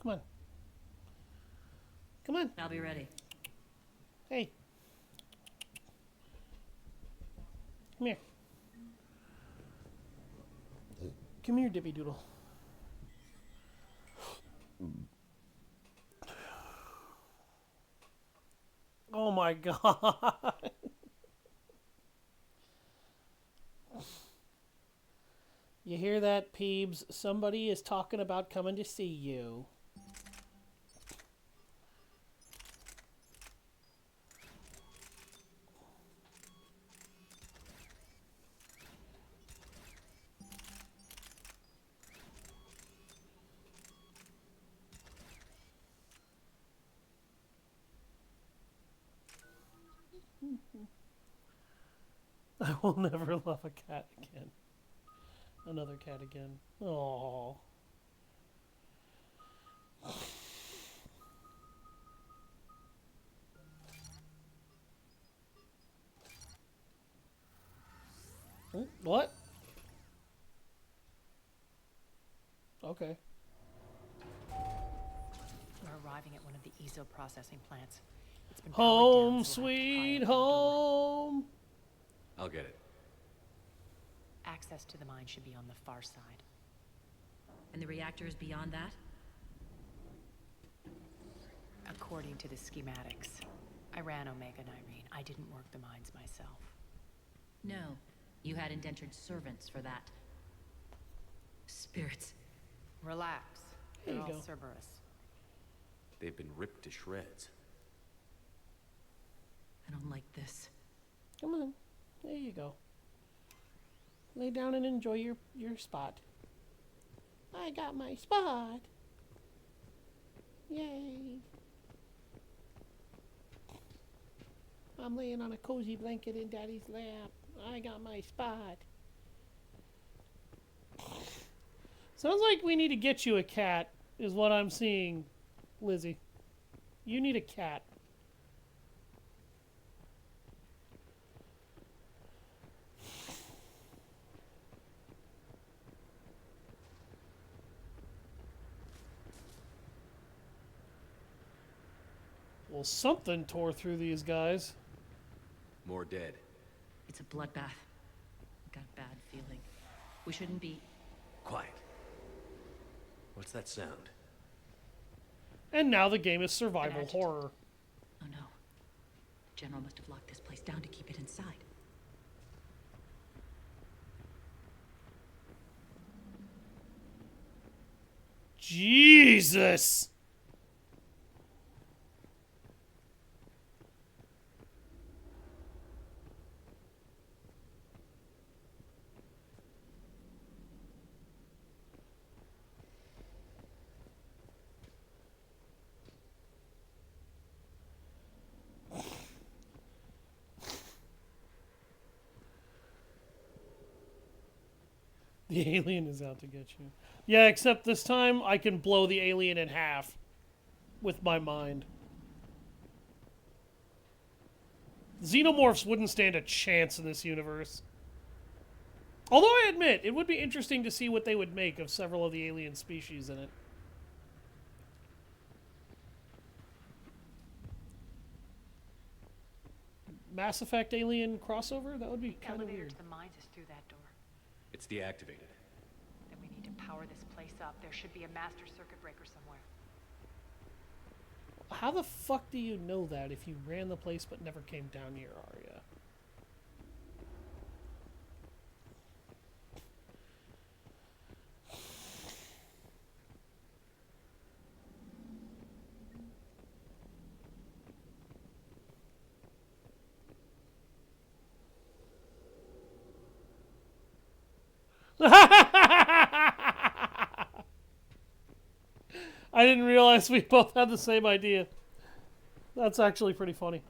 Come on. Come on. I'll be ready. Hey. Come here. Come here, Dippy Doodle. Oh my god. You hear that, Peebs? Somebody is talking about coming to see you. I will never love a cat again. Another cat again. Aww. What? Okay. We're arriving at one of the ESO processing plants. It's been Home, powered down, so we'll have to pry sweet open the door. home. I'll get it. Access to the mine should be on the far side. And the reactor is beyond that? According to the schematics. I ran Omega and Irene. I didn't work the mines myself. No. You had indentured servants for that. Spirits. Relax. There They're you all go. Cerberus. They've been ripped to shreds. I don't like this. Come on. There you go. Lay down and enjoy your spot. I got my spot. Yay. I'm laying on a cozy blanket in Daddy's lap. I got my spot. Sounds like we need to get you a cat, is what I'm seeing, Lizzie. You need a cat. Well, something tore through these guys. More dead. It's a bloodbath. I got a bad feeling. We shouldn't be... Quiet. What's that sound? And now the game is survival adjutant. horror. Oh no. General must have locked this place down to keep it inside. Jesus! The alien is out to get you. Yeah, except this time I can blow the alien in half with my mind. Xenomorphs wouldn't stand a chance in this universe. Although I admit, it would be interesting to see what they would make of several of the alien species in it. Mass Effect alien crossover? That would be kind of Elevator weird. to the mines is through that door. It's deactivated. Then we need to power this place up. There should be a master circuit breaker somewhere. How the fuck do you know that if you ran the place but never came down here, Aria? I didn't realize we both had the same idea. That's actually pretty funny.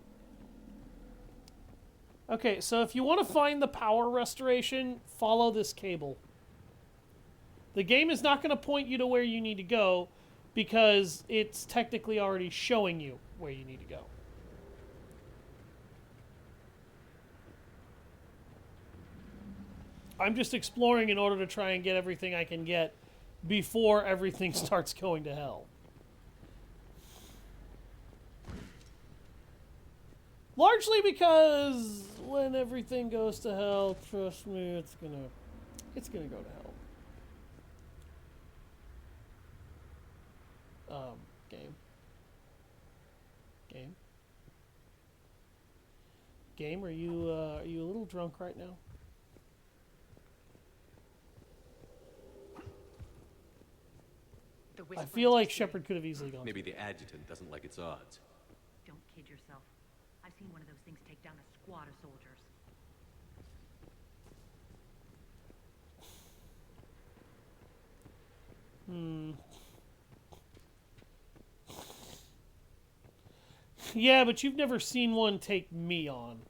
Okay, so if you want to find the power restoration, follow this cable. The game is not going to point you to where you need to go because it's technically already showing you where you need to go. I'm just exploring in order to try and get everything I can get before everything starts going to hell. Largely because when everything goes to hell, trust me, it's gonna go to hell. Game, are you a little drunk right now? I feel like Shepard could have easily gone. Maybe the adjutant doesn't like its odds. Don't kid yourself. I've seen one of those things take down a squad of soldiers. Yeah, but you've never seen one take me on.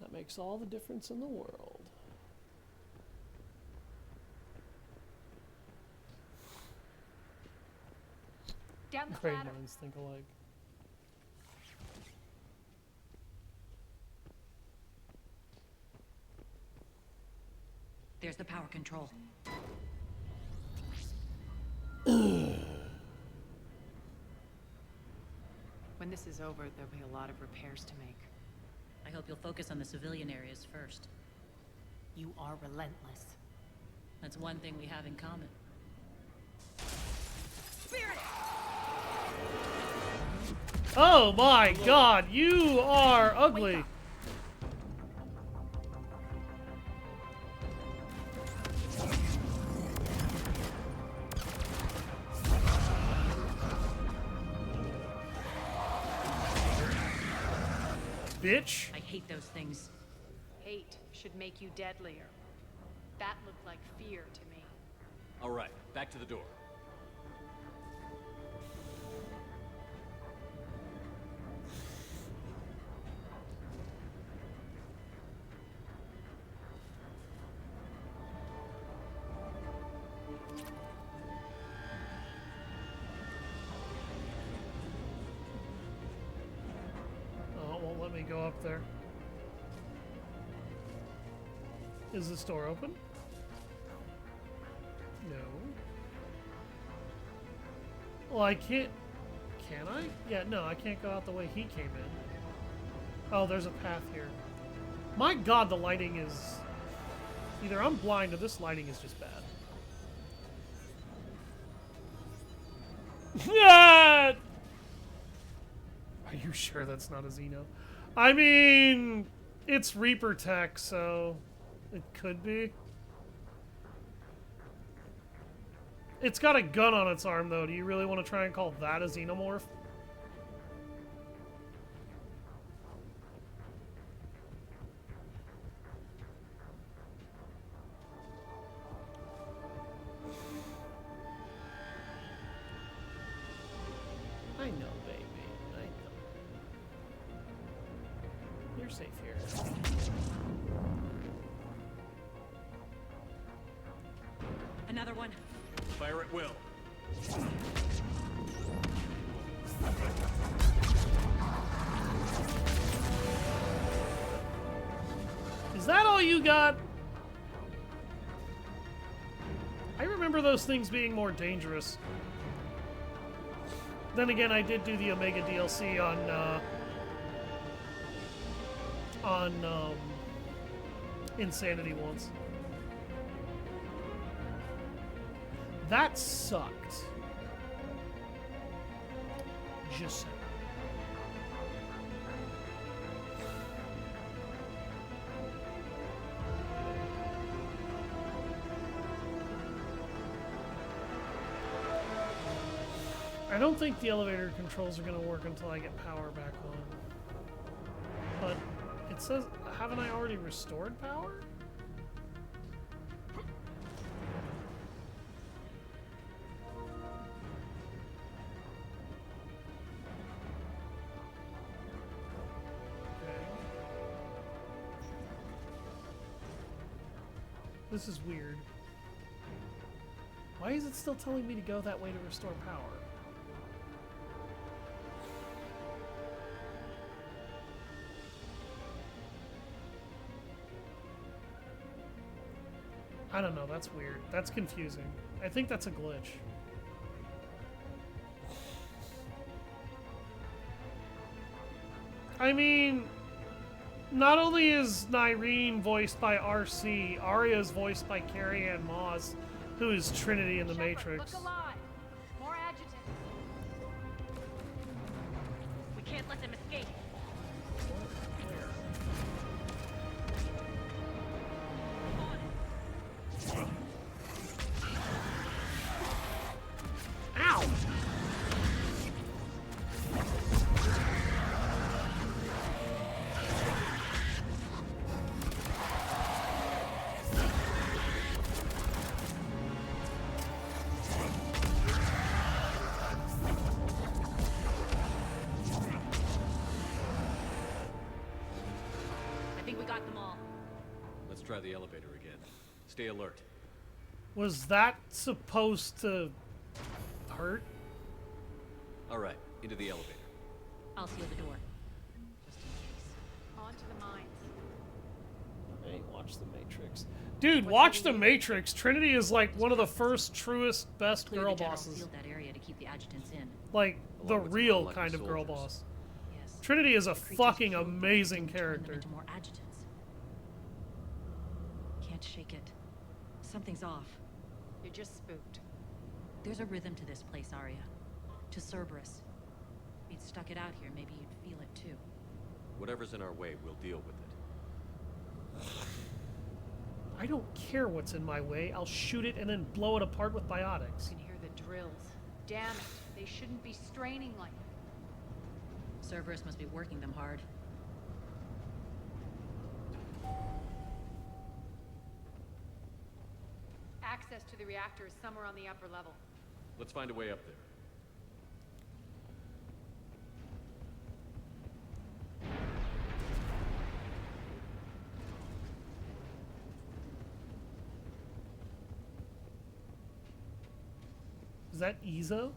That makes all the difference in the world. Down the Great ladder. minds think alike. There's the power control. When this is over, there'll be a lot of repairs to make. I hope you'll focus on the civilian areas first. You are relentless. That's one thing we have in common. Oh my god, you are ugly. Bitch. I hate those things. Hate should make you deadlier. That looked like fear to me. All right, back to the door. Oh, it won't let me go up there. Is this door open? No. Well, I can't... Can I? Yeah, no, I can't go out the way he came in. Oh, there's a path here. My god, the lighting is... Either I'm blind or this lighting is just bad. Yeah! Are you sure that's not a Xeno? I mean, it's Reaper tech, so it could be. It's got a gun on its arm, though. Do you really want to try and call that a Xenomorph? I know, baby. I know. You're safe here. Another one. Fire at will. Is that all you got? I remember those things being more dangerous. Then again, I did do the Omega DLC on Insanity once. That sucked. Just saying. I don't think the elevator controls are going to work until I get power back on. But it says, haven't I already restored power? Okay. This is weird. Why is it still telling me to go that way to restore power? I don't know, that's weird. That's confusing. I think that's a glitch. I mean, not only is Nyreen voiced by RC, Aria is voiced by Carrie Ann Moss, who is Trinity in the Matrix. Look alive. More adjutants. We can't let them escape. Ow! I think we got them all. Let's try the elevator again. Stay alert. Was that supposed to hurt? All right, into the elevator. I'll seal the door. Just in case. On to the mines. Hey, watch The Matrix. Dude, watch The Matrix. Trinity is like one of the first, truest, best Clear girl the general bosses. sealed that area to keep the adjutants in. Like, the Along with some real unlucky kind of girl soldiers. boss. Yes. Trinity is a Creatures fucking killed them amazing and turned them character. into more adjutants. Can't shake it. Something's off. You're just spooked. There's a rhythm to this place, Aria. To Cerberus. If you'd stuck it out here, maybe you'd feel it too. Whatever's in our way, we'll deal with it. I don't care what's in my way. I'll shoot it and then blow it apart with biotics. You can hear the drills. Damn it. They shouldn't be straining like that. Cerberus must be working them hard. Access to the reactor is somewhere on the upper level. Let's find a way up there. Is that Ezo?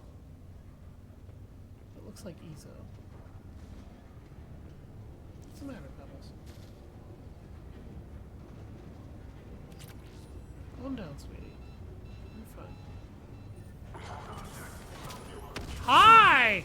That looks like Ezo. What's the matter, Pebbles? Calm down, sweetie. You're fine. Hi!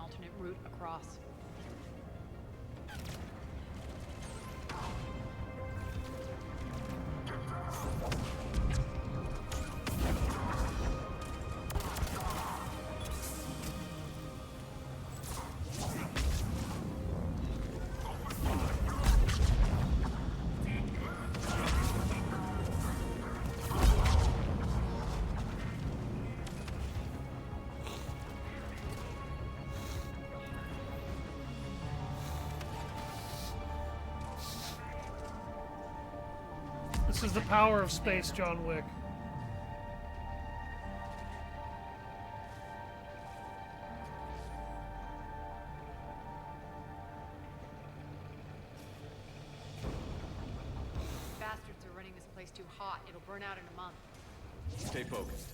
alternate route across. This is the power of space, John Wick. Bastards are running this place too hot. It'll burn out in a month. Stay focused.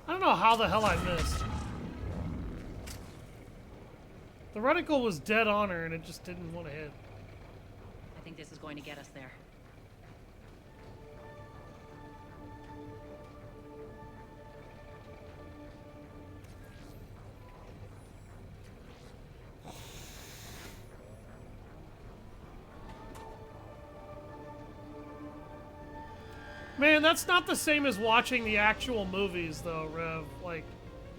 I don't know how the hell I missed. The reticle was dead on her and it just didn't want to hit. I think this is going to get us there. Man, that's not the same as watching the actual movies, though, Rev. Like,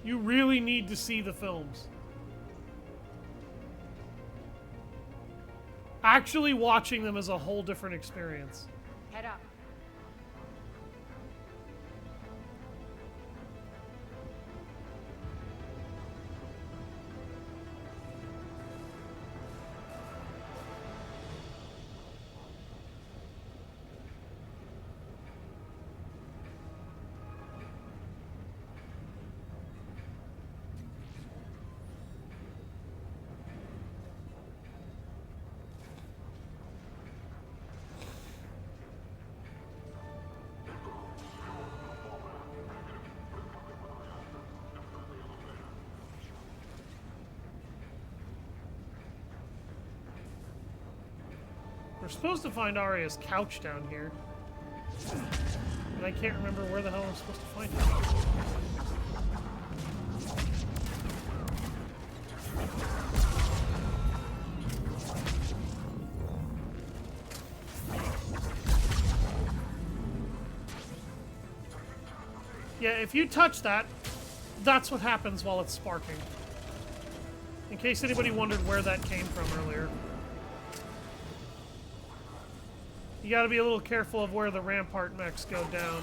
you really need to see the films. Actually watching them is a whole different experience. Head up. We're supposed to find Aria's couch down here. But I can't remember where the hell I'm supposed to find it. Yeah, if you touch that, that's what happens while it's sparking. In case anybody wondered where that came from earlier. You gotta be a little careful of where the Rampart mechs go down.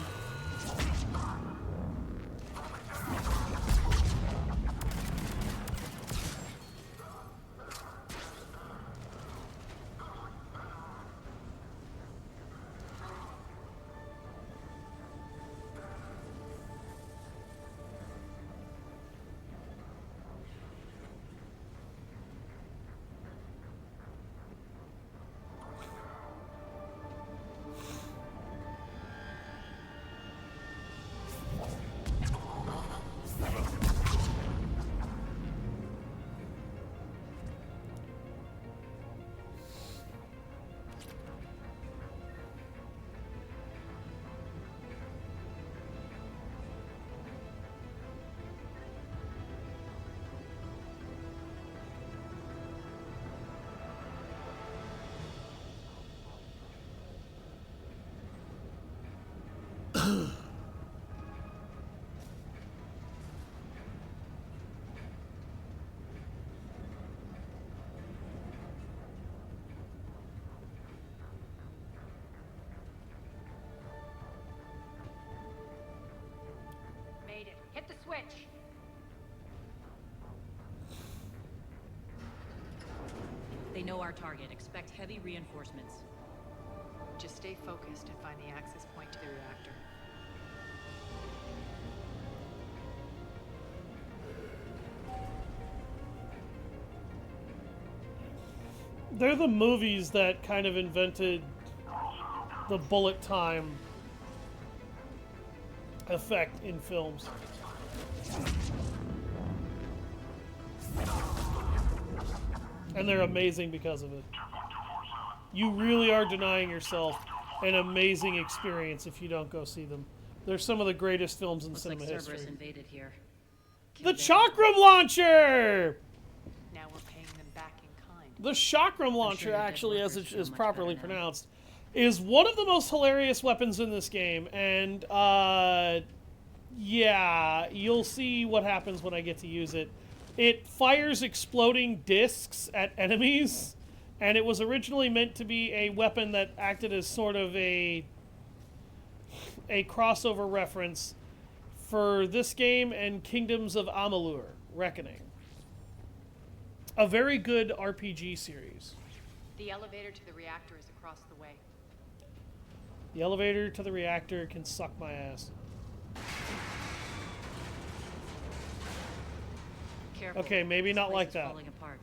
switch. They know our target. Expect heavy reinforcements. Just stay focused and find the access point to the reactor. They're the movies that kind of invented the bullet time effect in films. And they're amazing because of it. You really are denying yourself an amazing experience if you don't go see them. They're some of the greatest films in Looks cinema like Cerberus history. invaded here. The Chakram Launcher! Now we're paying them back in kind. The Chakram Launcher, actually, as it is properly pronounced, is one of the most hilarious weapons in this game. And, yeah, you'll see what happens when I get to use it. It fires exploding discs at enemies, and it was originally meant to be a weapon that acted as sort of a crossover reference for this game and Kingdoms of Amalur: Reckoning. A very good RPG series. The elevator to the reactor is across the way. The elevator to the reactor can suck my ass. Careful. Okay, maybe not This like place is that. falling apart.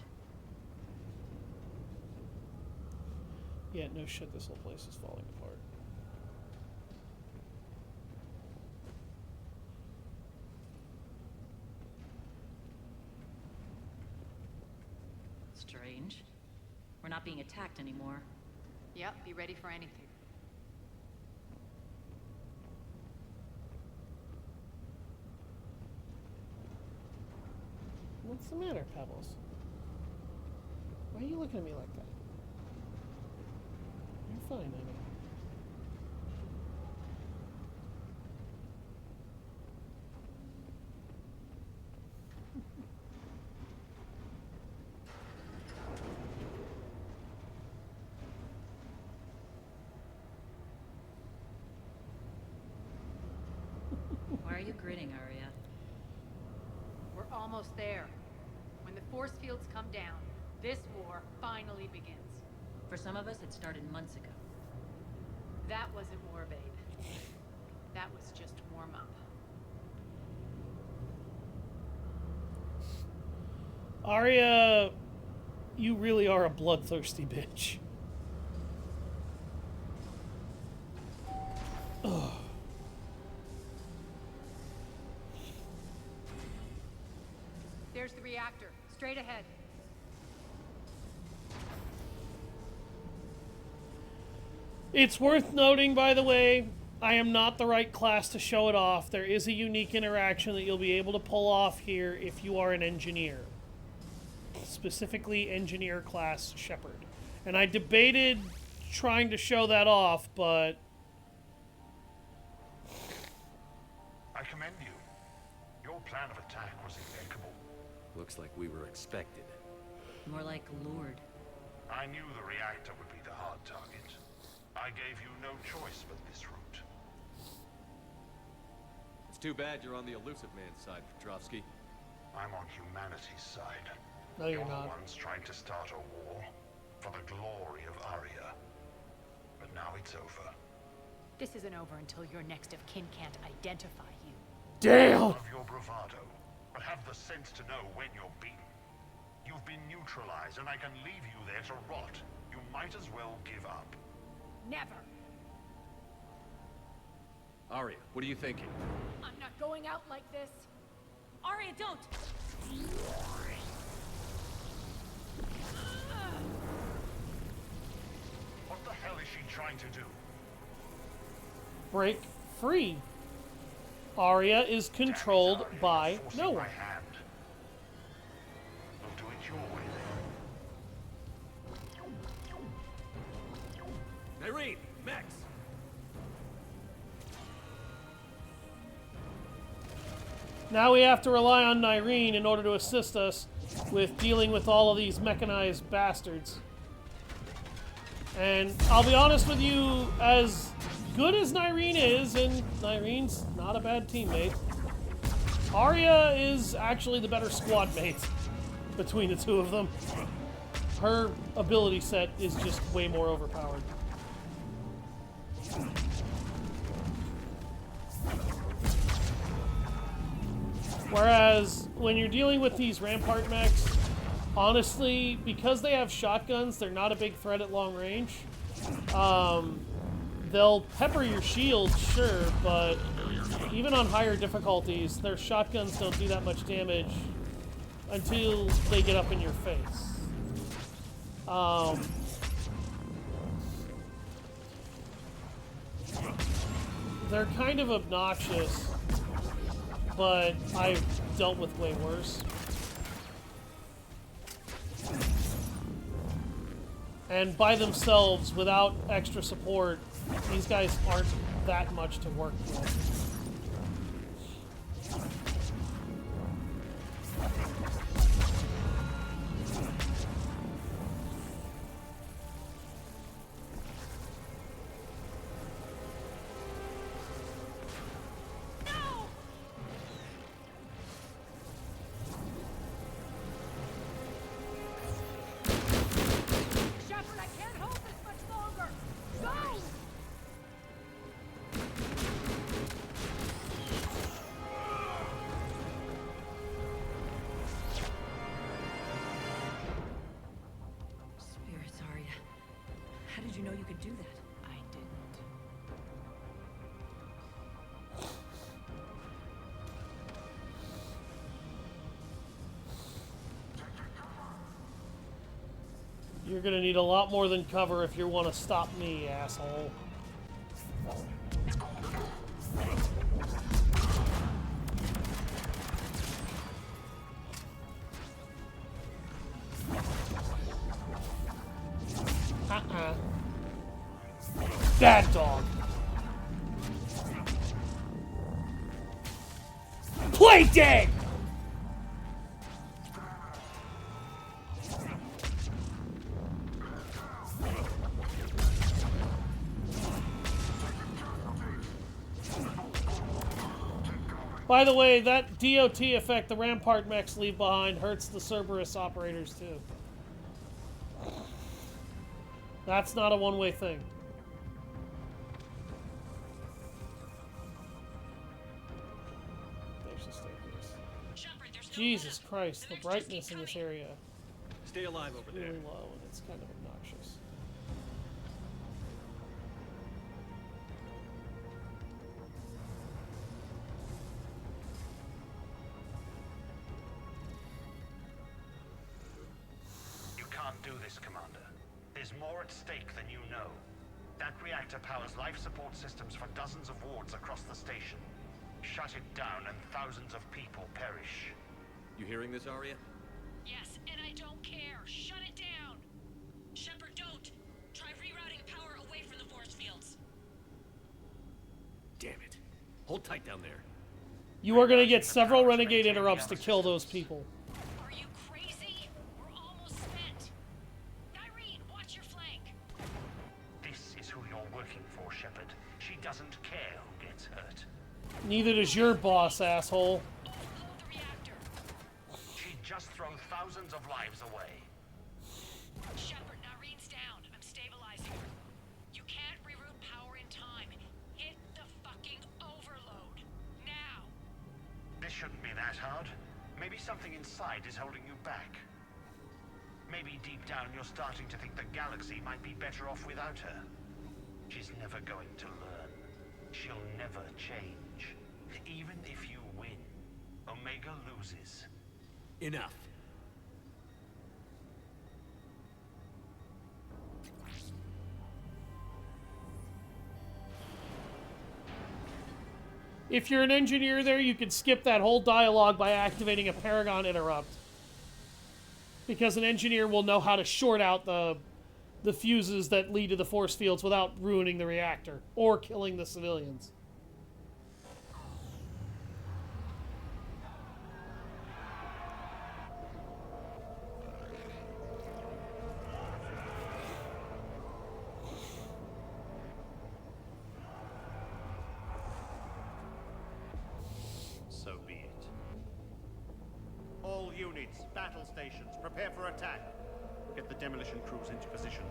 Yeah, no shit, this whole place is falling apart. Strange. We're not being attacked anymore. Yep, be ready for anything. What's the matter, Pebbles? Why are you looking at me like that? You're fine, honey. Why are you grinning, Aria? We're almost there. When the force fields come down, this war finally begins. For some of us, it started months ago. That wasn't war, babe. That was just warm up. Aria, you really are a bloodthirsty bitch. Ugh. There's the reactor. Straight ahead. It's worth noting, by the way, I am not the right class to show it off. There is a unique interaction that you'll be able to pull off here if you are an engineer. Specifically, engineer class Shepard. And I debated trying to show that off, but... I commend you. Your plan of attack was impeccable. Looks like we were expected. More like lured. I knew the reactor would be the hard target. I gave you no choice but this route. It's too bad you're on the elusive man's side, Petrovsky. I'm on humanity's side. No, you're the not. ones trying to start a war for the glory of Aria. But now it's over. This isn't over until your next of kin can't identify you. Damn! Of your bravado, but have the sense to know when you're beaten. You've been neutralized, and I can leave you there to rot. You might as well give up. Never. Aria, what are you thinking? I'm not going out like this. Aria, don't! What the hell is she trying to do? Break free. Aria is controlled Aria, by you're forcing no my one. hand. We'll do it your way then. Irene, Max! Now we have to rely on Nyreen in order to assist us with dealing with all of these mechanized bastards. And I'll be honest with you, as good as Nyreen is, and Nyreen's not a bad teammate, Aria is actually the better squad mate between the two of them. Her ability set is just way more overpowered. Whereas, when you're dealing with these Rampart mechs, honestly, because they have shotguns, they're not a big threat at long range. They'll pepper your shield, sure, but even on higher difficulties, their shotguns don't do that much damage until they get up in your face. They're kind of obnoxious, but I've dealt with way worse. And by themselves, without extra support, these guys aren't that much to work with. How did you know you could do that? I didn't. You're gonna need a lot more than cover if you want to stop me, asshole. Bad dog. Play dead! By the way, that DOT effect the Rampart mechs leave behind hurts the Cerberus operators too. That's not a one-way thing. Jesus Christ, the brightness in this area Stay alive over is there. really low and it's kind of obnoxious. You can't do this, Commander. There's more at stake than you know. That reactor powers life support systems for dozens of wards across the station. Shut it down and thousands of people perish. You hearing this, Aria? Yes, and I don't care. Shut it down. Shepard, don't. Try rerouting power away from the force fields. Damn it. Hold tight down there. You are going to get several renegade interrupts to kill those people. Are you crazy? We're almost spent. Irene, watch your flank. This is who you're working for, Shepard. She doesn't care who gets hurt. Neither does your boss, asshole. Overload the reactor. She'd just throw thousands of lives away. Shepard, Irene's down. I'm stabilizing her. You can't reroute power in time. Hit the fucking overload. Now. This shouldn't be that hard. Maybe something inside is holding you back. Maybe deep down you're starting to think the galaxy might be better off without her. She's never going to learn. She'll never change. Even if you win, Omega loses. Enough. If you're an engineer there, you can skip that whole dialogue by activating a Paragon interrupt. Because an engineer will know how to short out the fuses that lead to the force fields without ruining the reactor or killing the civilians. So be it. units, battle stations, prepare for attack. Get the demolition crews into position.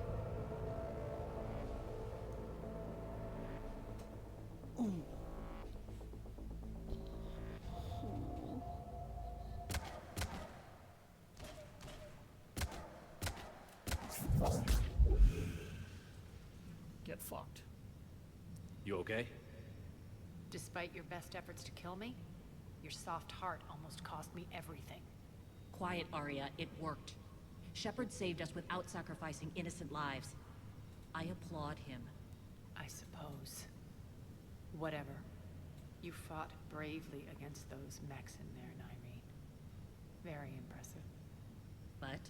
Get fucked. You okay? Despite your best efforts to kill me, your soft heart almost cost me everything. Quiet, Aria. It worked. Shepard saved us without sacrificing innocent lives. I applaud him. I suppose. Whatever. You fought bravely against those mechs in there, Nyreen. Very impressive. But?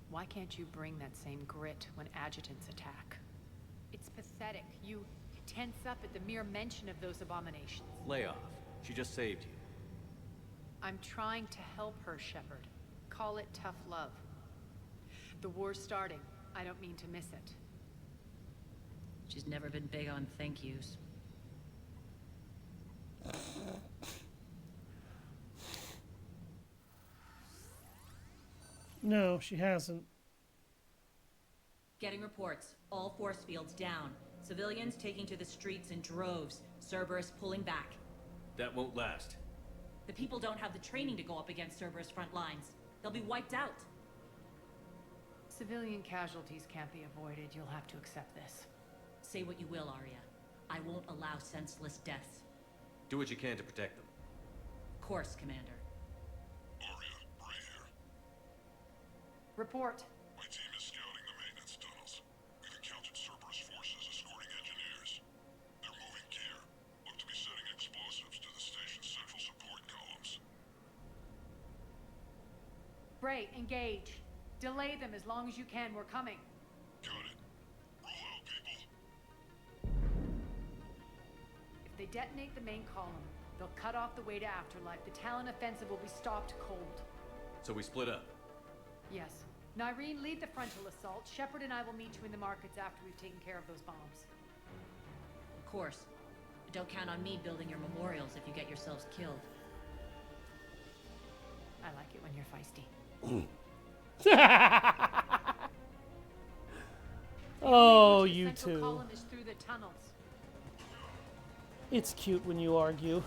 Why can't you bring that same grit when adjutants attack? It's pathetic. You tense up at the mere mention of those abominations. Lay off. She just saved you. I'm trying to help her, Shepard. Call it tough love. The war's starting. I don't mean to miss it. She's never been big on thank yous. No, she hasn't. Getting reports. All force fields down. Civilians taking to the streets in droves. Cerberus pulling back. That won't last. The people don't have the training to go up against Cerberus front lines. They'll be wiped out. Civilian casualties can't be avoided. You'll have to accept this. Say what you will, Aria. I won't allow senseless deaths. Do what you can to protect them. Course, Commander. Aria, Bray here. Report. My team is scouting the maintenance tunnels. We've encountered Cerberus forces escorting engineers. They're moving gear. Look to be setting explosives to the station's central support columns. Bray, engage. Delay them as long as you can. We're coming. Got it. Roll out, people. If they detonate the main column, they'll cut off the way to Afterlife. The Talon offensive will be stopped cold. So we split up. Yes. Nyreen, lead the frontal assault. Shepard and I will meet you in the markets after we've taken care of those bombs. Of course. But don't count on me building your memorials if you get yourselves killed. I like it when you're feisty. Oh, The you central two. column is through the tunnels. It's cute when you argue.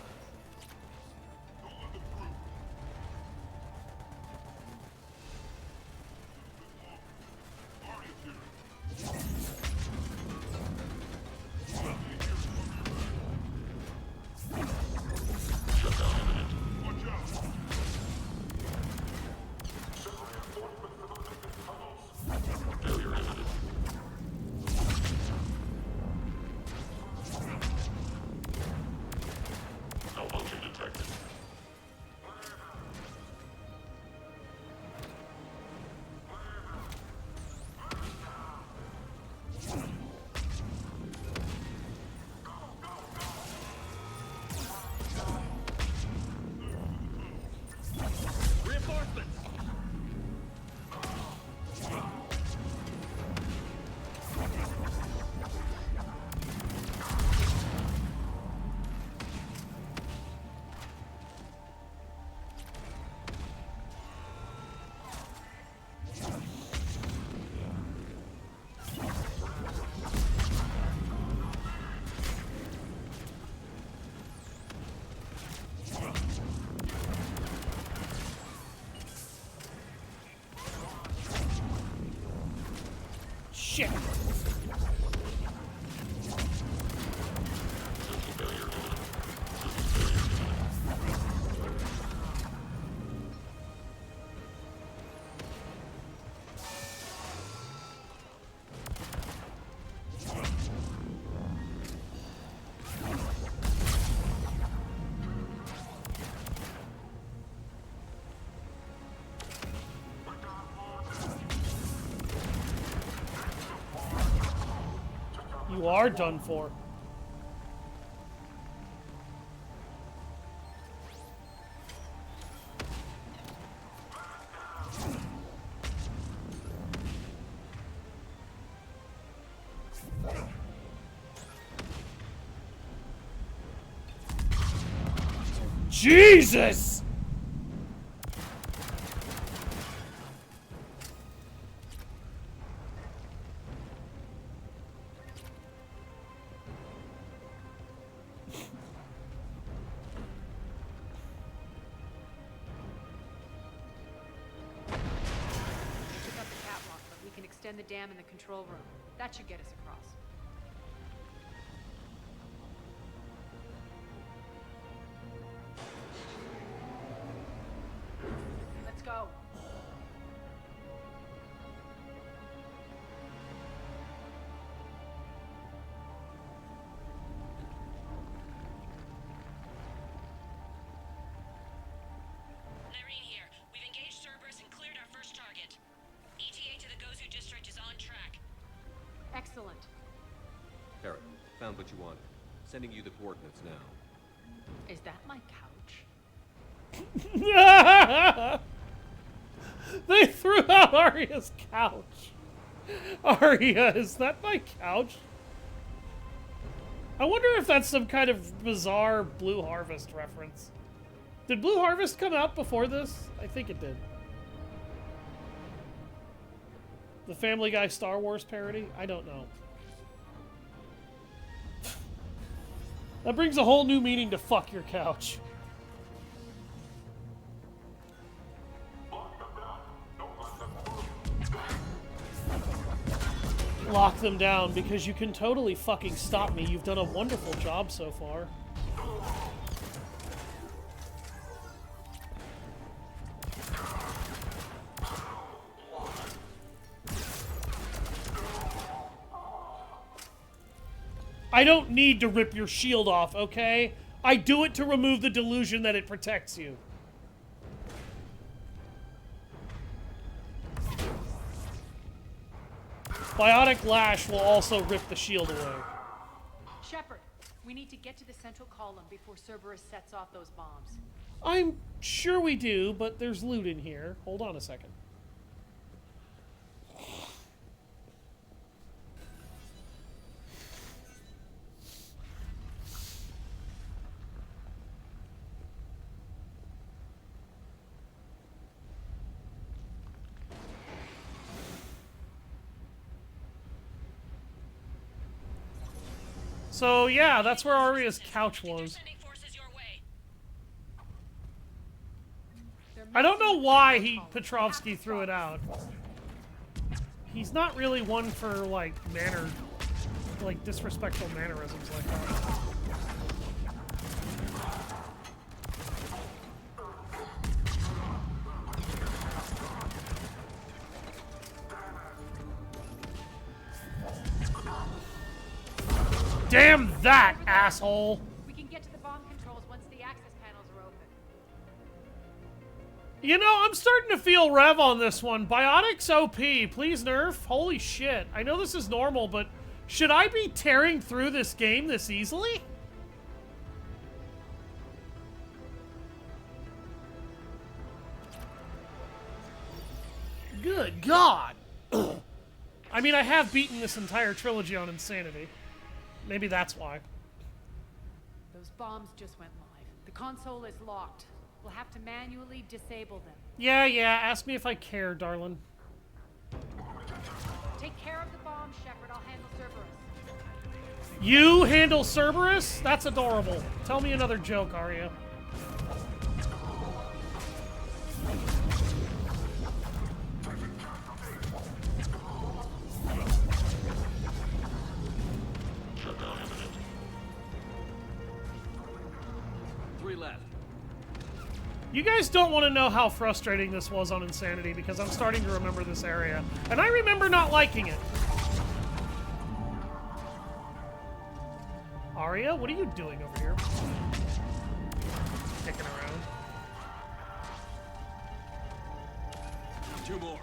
Shit! You are done for. Jesus! extend the dam in the control room. That should get us across. Let's go. Irene here. We've engaged Cerberus and cleared our first target. ETA to the Gozu district is on track. Excellent. Parrot, found what you wanted. Sending you the coordinates now. Is that my couch? They threw out Aria's couch. Aria, is that my couch? I wonder if that's some kind of bizarre Blue Harvest reference. Did Blue Harvest come out before this? I think it did. The Family Guy Star Wars parody? I don't know. That brings a whole new meaning to fuck your couch. Lock them down because you can totally fucking stop me. You've done a wonderful job so far. I don't need to rip your shield off, okay? I do it to remove the delusion that it protects you. Biotic Lash will also rip the shield away. Shepard, we need to get to the central column before Cerberus sets off those bombs. I'm sure we do, but there's loot in here. Hold on a second. So, yeah, that's where Aria's couch was. I don't know why Petrovsky threw it out. He's not really one for, like, disrespectful mannerisms like that. Damn that, asshole! We can get to the bomb controls once the access panels are open. You know, I'm starting to feel Rev on this one. Biotics OP, please nerf. Holy shit. I know this is normal, but should I be tearing through this game this easily? Good God. I mean, I have beaten this entire trilogy on Insanity. Maybe that's why. Those bombs just went live. The console is locked. We'll have to manually disable them. Yeah, ask me if I care, darling. Take care of the bomb, Shepard. I'll handle Cerberus. You handle Cerberus? That's adorable. Tell me another joke, Aria. You guys don't want to know how frustrating this was on Insanity because I'm starting to remember this area. And I remember not liking it. Aria, what are you doing over here? Kicking around. 2 more.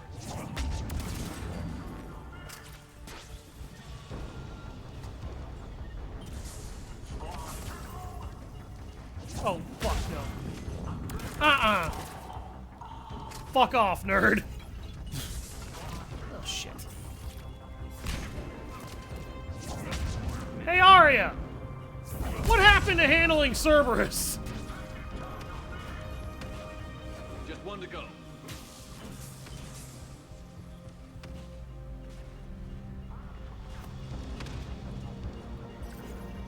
Oh, fuck no. Fuck off, nerd. Oh, shit. Hey, Aria! What happened to handling Cerberus? Just 1 to go.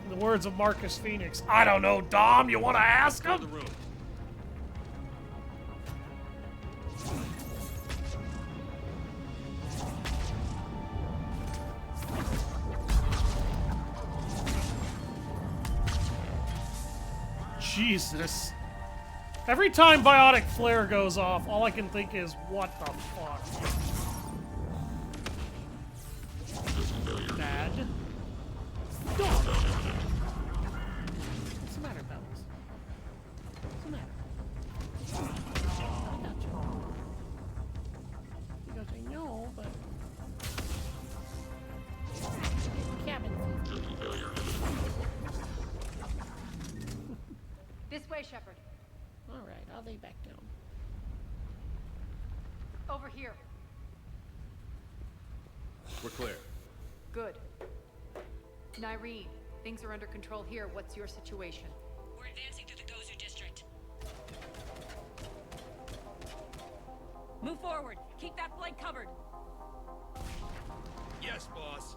In the words of Marcus Phoenix, I don't know, Dom, you want to ask him? Jesus. Every time biotic flare goes off, all I can think is, what the fuck? Bad. Dog. What's the matter, Bells? What's the matter? I got you. You gotta say no, but... Cabin. This way, Shepard. Alright, I'll lay back down. Over here. We're clear. Good. Nyreen, things are under control here. What's your situation? We're advancing through the Gozu district. Move forward. Keep that flank covered. Yes, boss.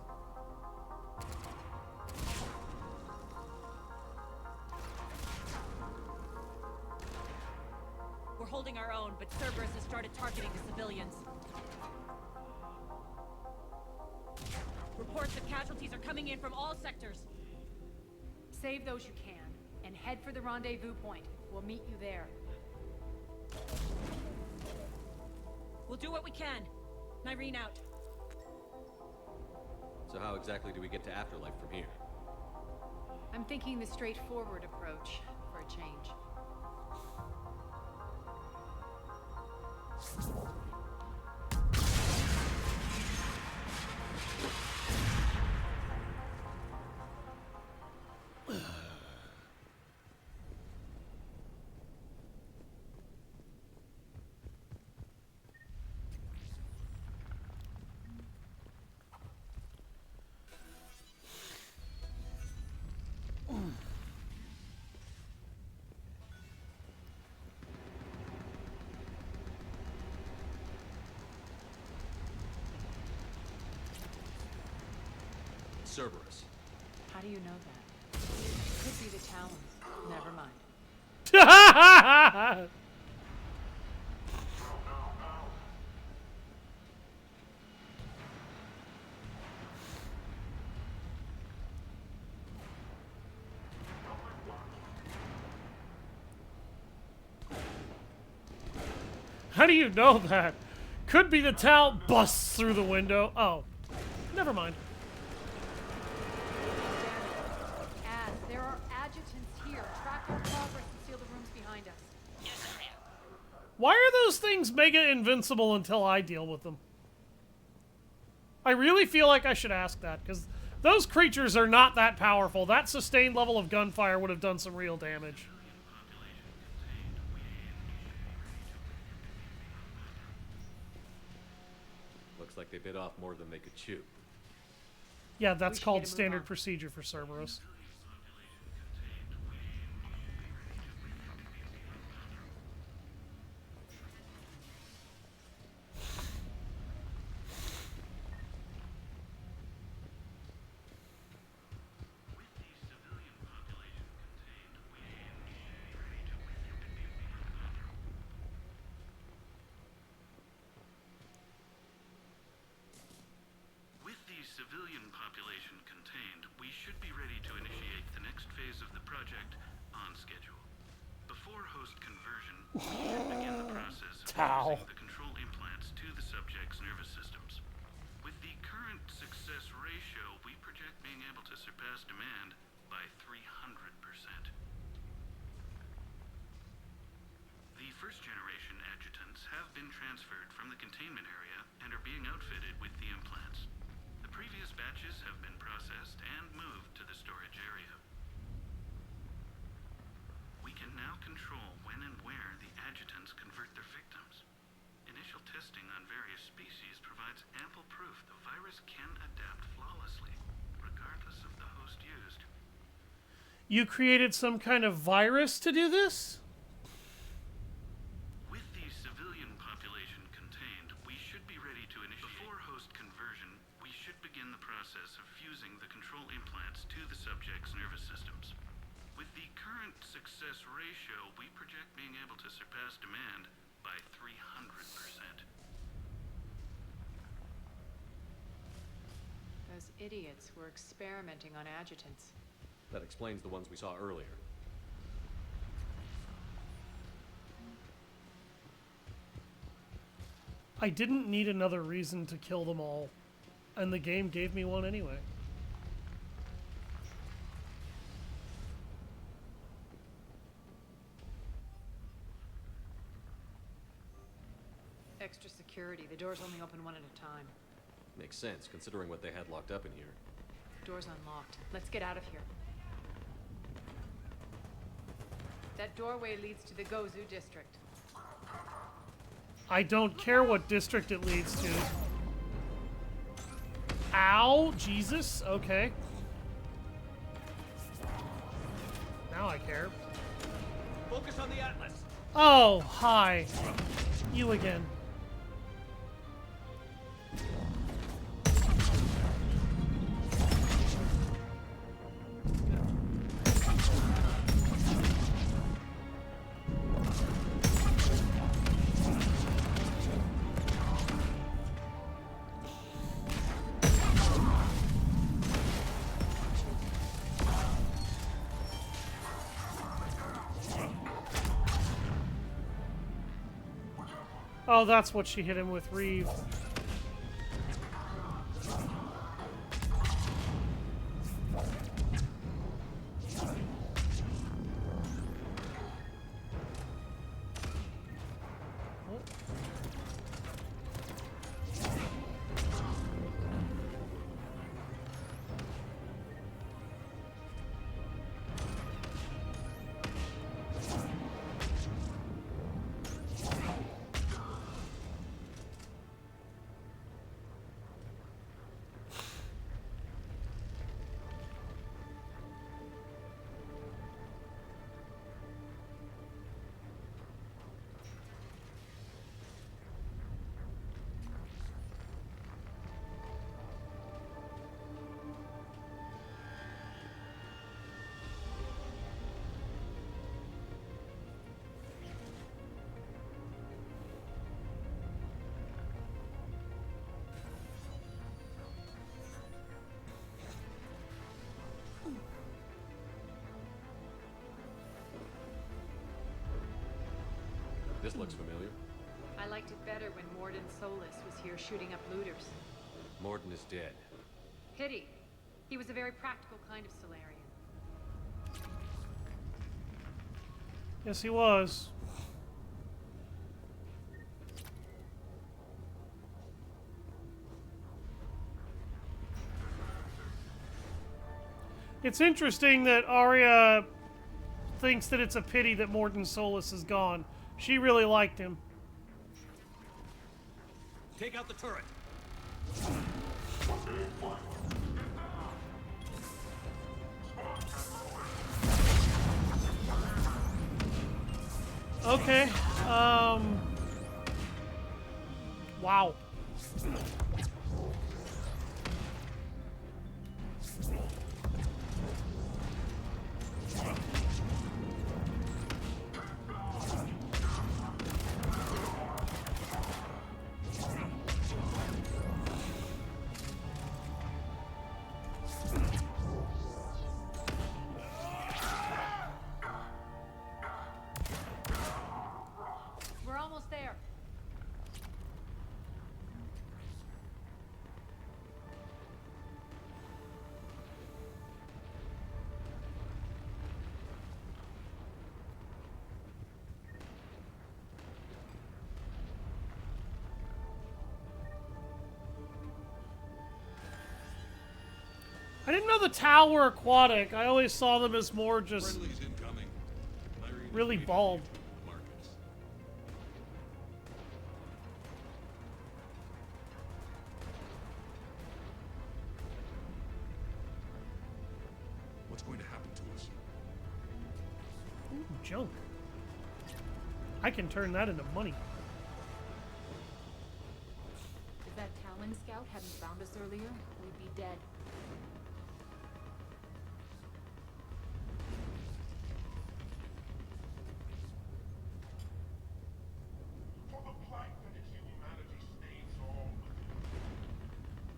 We're holding our own, but Cerberus has started targeting the civilians. Reports of casualties are coming in from all sectors. Save those you can, and head for the rendezvous point. We'll meet you there. We'll do what we can. Nyreen out. So how exactly do we get to Afterlife from here? I'm thinking the straightforward approach for a change. Cerberus. How do you know that? Could be the Talons. Never mind. How do you know that? Could be the Tal busts through the window. Oh, never mind. As there are adjutants here. Track our progress and seal the rooms behind us. Yes, Aria. Why are those things mega invincible until I deal with them? I really feel like I should ask that, because those creatures are not that powerful. That sustained level of gunfire would have done some real damage. Looks like they bit off more than they could chew. Yeah, that's should called get a move standard on. procedure for Cerberus. With the civilian population contained, we should be ready to initiate the next phase of the project on schedule. Before host conversion, we should begin the process of fusing the control implants to the subject's nervous systems. With the current success ratio, we project being able to surpass demand by 300%. The first generation adjutants have been transferred from the containment area and are being outfitted with the implants. The previous batches have been processed and moved to the storage area. We can now control when and where the adjutants convert their victims. Initial testing on various species provides ample proof the virus can adapt flawlessly, regardless of the host used. You created some kind of virus to do this? With the civilian population contained, we should be ready to initiate. Before host conversion, we should begin the process of fusing the control implants to the subject's nervous systems. With the current success ratio, we project being able to surpass demand by 300%. Those idiots were experimenting on adjutants. That explains the ones we saw earlier. I didn't need another reason to kill them all, and the game gave me one anyway. Extra security. The doors only open one at a time. Makes sense, considering what they had locked up in here. Door's unlocked. Let's get out of here. That doorway leads to the Gozu district. I don't care what district it leads to. Ow! Jesus. Okay. Now I care. Focus on the Atlas. Oh, hi. You again. Oh, that's what she hit him with, Reeve. This looks familiar. I liked it better when Morden Solus was here shooting up looters. Morden is dead. Pity. He was a very practical kind of Solarian. Yes, he was. It's interesting that Aria thinks that it's a pity that Morden Solus is gone. She really liked him. Take out the turret. Okay. Wow. We're almost there. I didn't know the Tau were aquatic. I always saw them as more just really bald. What's going to happen to us? Ooh, junk. I can turn that into money. If that Talon scout hadn't found us earlier, we'd be dead. For the plight that is humanity stays all within.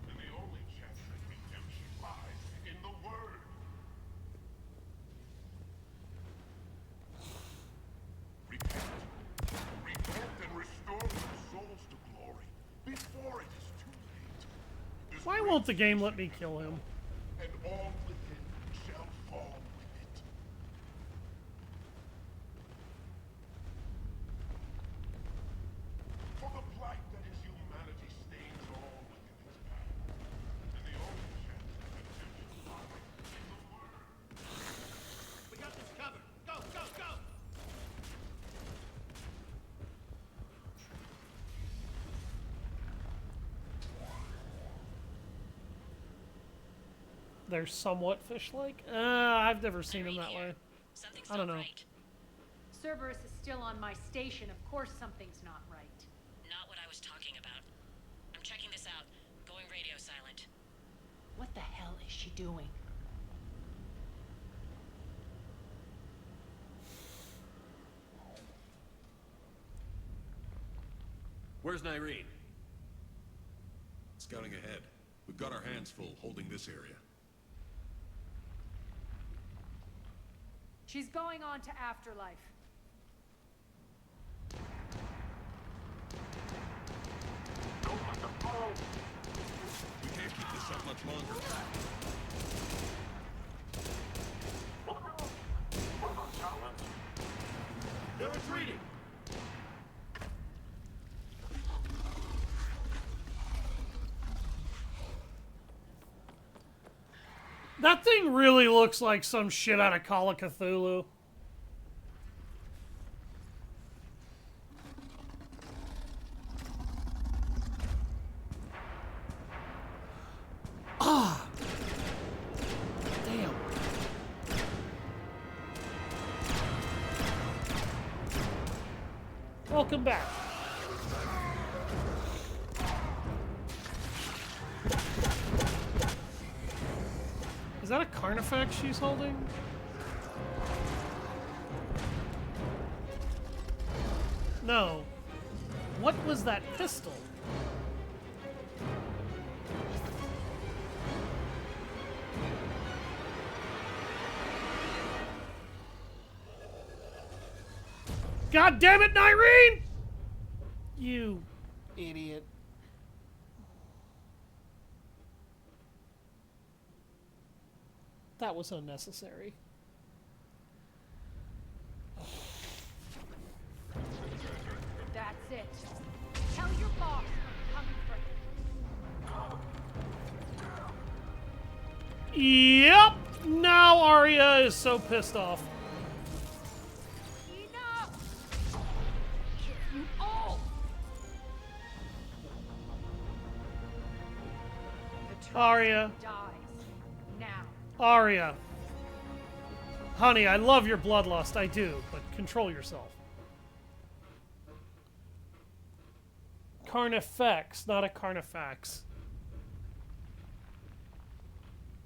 And the only chance at redemption lies in the Word. Repent. Repent and restore your souls to glory. won't the game let me kill him? And all within shall fall with it. For the plight that is humanity stains all within its path. And the only chance that attempt to harm it in the world. We got this covered. Go, go, go! They're somewhat fish-like? I've never seen them that way. Something's I don't not know. right. Cerberus is still on my station. Of course something's not right. Not what I was talking about. I'm checking this out. Going radio silent. What the hell is she doing? Where's Nyreen? Scouting ahead. We've got our hands full holding this area. She's going on to Afterlife. We can't keep this up much longer. They're retreating. That thing really looks like some shit out of Call of Cthulhu. Ah! Damn. Welcome back. Is that a Carnifex she's holding? No. What was that pistol? God damn it, Nyreen! You idiot. That was unnecessary. That's it. Tell your boss I'm coming for him. Yep! Now Aria is so pissed off. Enough! You all! Aria. Dies. Now. Aria. Honey, I love your bloodlust, I do, but control yourself. Carnifex, not a Carnifex.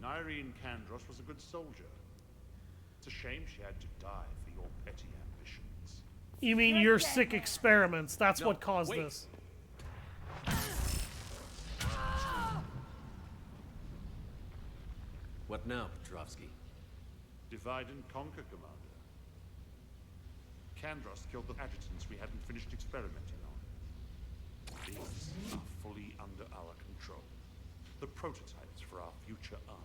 Nyreen Kandros was a good soldier. It's a shame she had to die for your petty ambitions. You mean your sick experiments, that's No, what caused wait. this. What now, Petrovsky? Divide and conquer, Commander. Kandros killed the adjutants we hadn't finished experimenting on. These are fully under our control. The prototypes for our future army.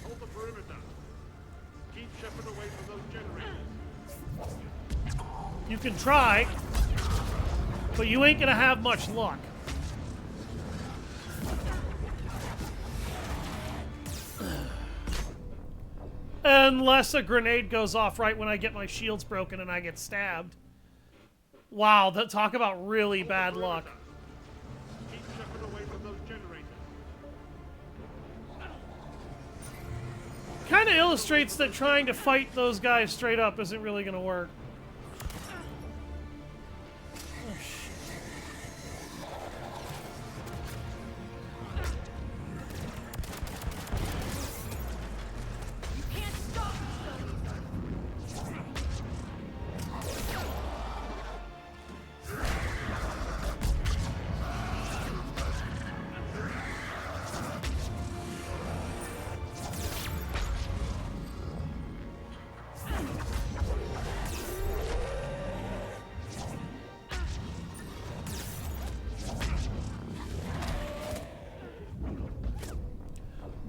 Hold the perimeter. Keep Shepard away from those generators. You can try, but you ain't gonna have much luck. Unless a grenade goes off right when I get my shields broken and I get stabbed. Wow, talk about really bad luck. Keep Shepard away from those generators. Kind of illustrates that trying to fight those guys straight up isn't really gonna work.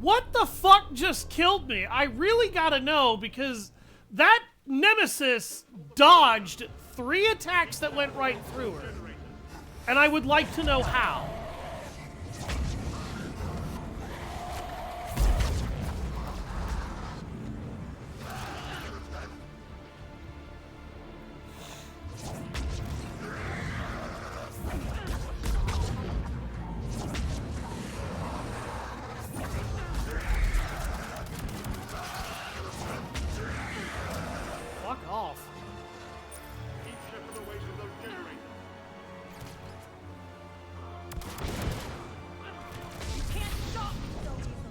What the fuck just killed me? I really gotta know, because that nemesis dodged 3 attacks that went right through her. And I would like to know how. Fuck off. Keep Shepard away from those generators. You can't stop me so easily.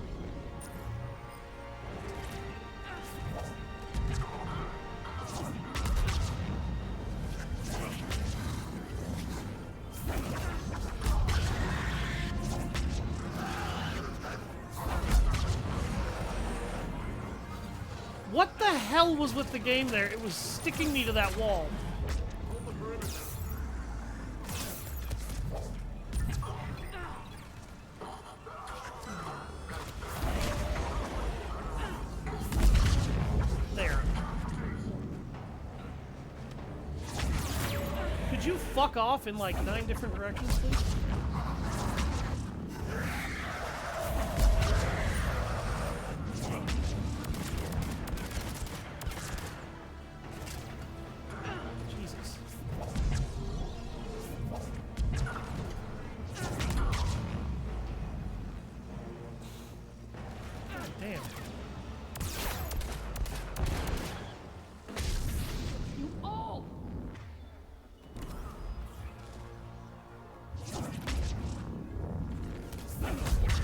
What the hell was with the game there? It was sticking me to that wall. Hold the perimeter. There. Could you fuck off in like 9 different directions, please? Jesus. God damn. You all.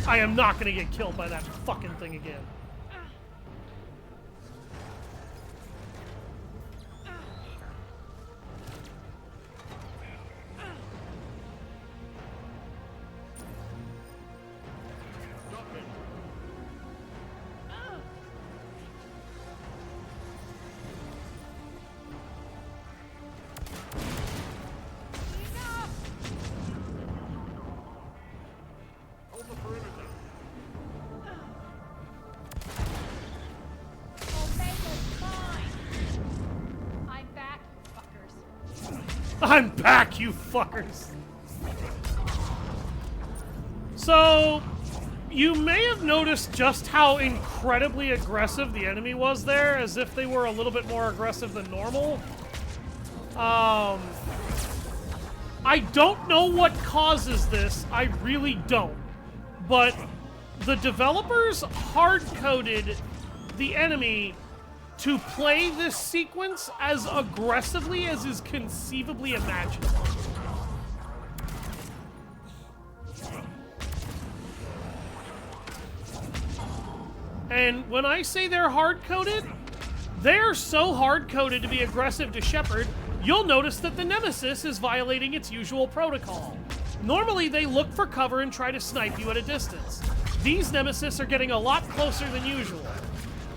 I am not gonna get killed by that fucking thing again. Stop him. Hold the perimeter. Omega's mine. I'm back, you fuckers. I'm back, you fuckers! So, you may have noticed just how incredibly aggressive the enemy was there, as if they were a little bit more aggressive than normal. I don't know what causes this, I really don't. But the developers hard-coded the enemy to play this sequence as aggressively as is conceivably imaginable. And when I say they're hard-coded, they're so hard-coded to be aggressive to Shepard, you'll notice that the Nemesis is violating its usual protocol. Normally, they look for cover and try to snipe you at a distance. These Nemesis are getting a lot closer than usual.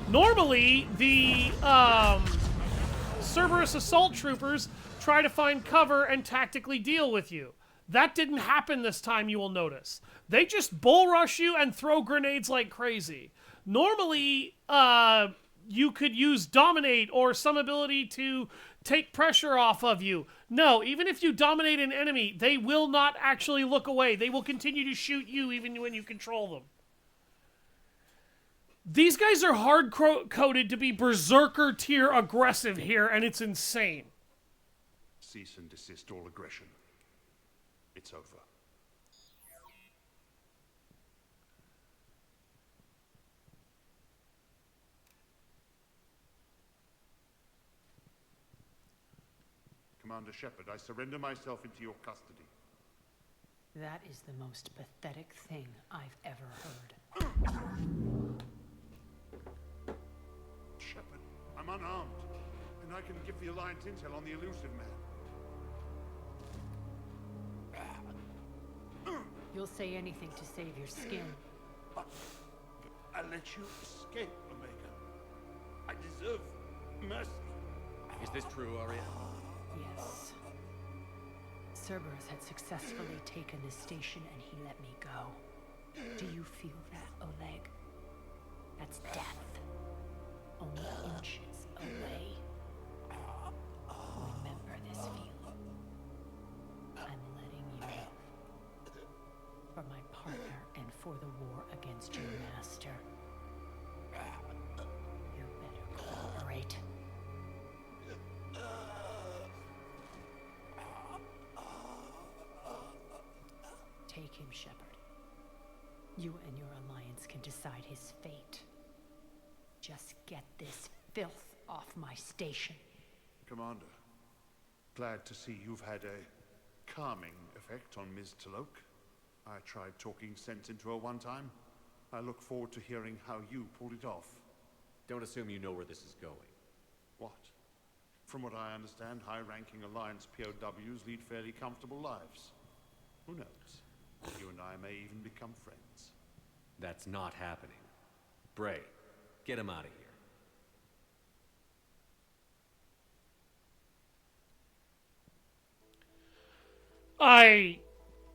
Normally, the Cerberus assault troopers try to find cover and tactically deal with you. That didn't happen this time, you will notice. They just bull rush you and throw grenades like crazy. Normally, you could use Dominate or some ability to take pressure off of you. No, even if you dominate an enemy, they will not actually look away. They will continue to shoot you even when you control them. These guys are hard-coded to be berserker tier aggressive here, and it's insane. Cease and desist all aggression. It's over. Commander Shepard, I surrender myself into your custody. That is the most pathetic thing I've ever heard. Shepard, I'm unarmed, and I can give the Alliance intel on the elusive man. You'll say anything to save your skin. I let you escape, Omega. I deserve mercy. Is this true, Aria? Yes. Cerberus had successfully taken this station and he let me go. Do you feel that, Oleg? That's death. Only inches away. Remember this feeling. I'm letting you know. For my partner and for the war against your master. You better cooperate. Take him, Shepard. You and your alliance can decide his fate. Just get this filth off my station. Commander, glad to see you've had a calming effect on Ms. Talok. I tried talking sense into her one time. I look forward to hearing how you pulled it off. Don't assume you know where this is going. What? From what I understand, high-ranking Alliance POWs lead fairly comfortable lives. Who knows? You and I may even become friends. That's not happening. Bray, get him out of here.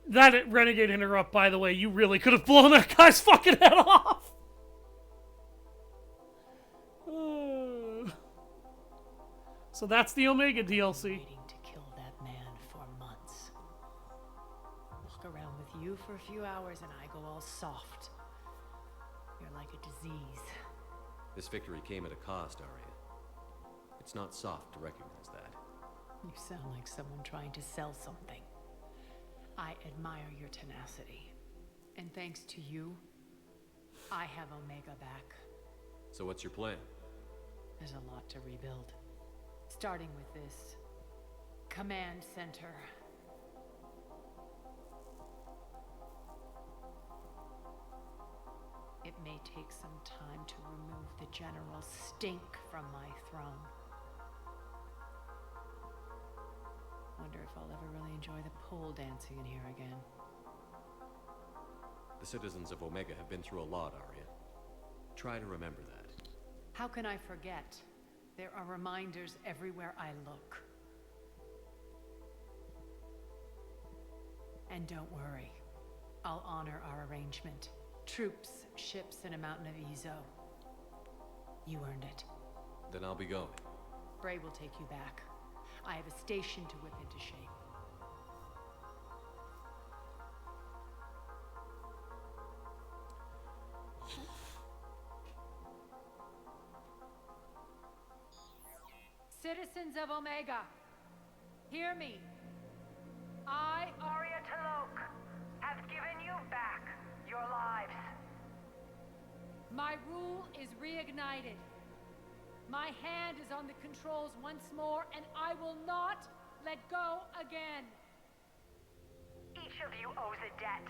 That renegade interrupt, by the way, you really could have blown that guy's fucking head off. So that's the Omega DLC. Waiting to kill that man for months. Walk around with you for a few hours and I go all soft. You're like a disease. This victory came at a cost, Aria. It's not soft to recognize that. You sound like someone trying to sell something. I admire your tenacity. And thanks to you, I have Omega back. So what's your plan? There's a lot to rebuild. Starting with this command center. It may take some time to remove the general stink from my throne. Wonder if I'll ever really enjoy the pole dancing in here again. The citizens of Omega have been through a lot, Aria. Try to remember that. How can I forget? There are reminders everywhere I look. And don't worry, I'll honor our arrangement. Troops, ships, and a mountain of Ezo. You earned it. Then I'll be going. Bray will take you back. I have a station to whip into shape. Citizens of Omega, hear me. I, Aria Talok, have given you back your lives. My rule is reignited. My hand is on the controls once more, and I will not let go again. Each of you owes a debt.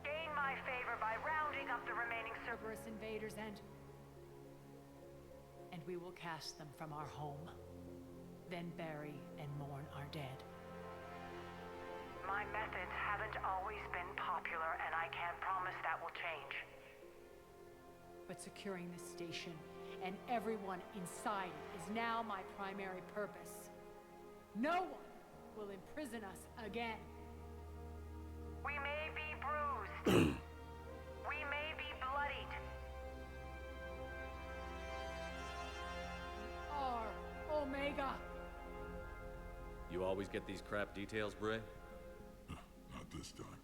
Gain my favor by rounding up the remaining Cerberus invaders and we will cast them from our home. Then bury and mourn our dead. My methods haven't always been popular, and I can't promise that will change. But securing this station and everyone inside it is now my primary purpose. No one will imprison us again. We may be bruised. We may be bloodied. We are Omega. You always get these crap details, Bray? Not this time.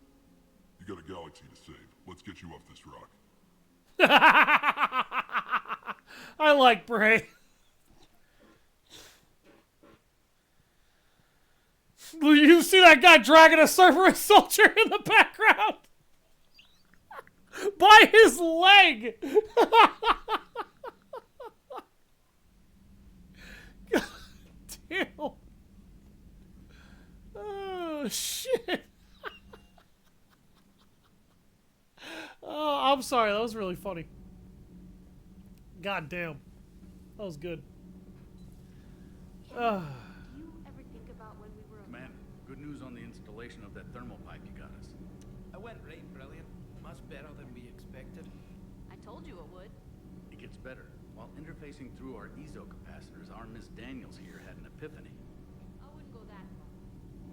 You got a galaxy to save. Let's get you off this rock. I like Bray. You see that guy dragging a Cerberus soldier in the background? By his leg! God damn. Oh, shit. Oh, I'm sorry. That was really funny. God damn. That was good. Do you ever think about when we were... Commander, good news on the installation of that thermal pipe you got us. It went great, brilliant. Much better than we expected. I told you it would. It gets better. While interfacing through our EZO capacitors, our Miss Daniels here had an epiphany. I wouldn't go that far.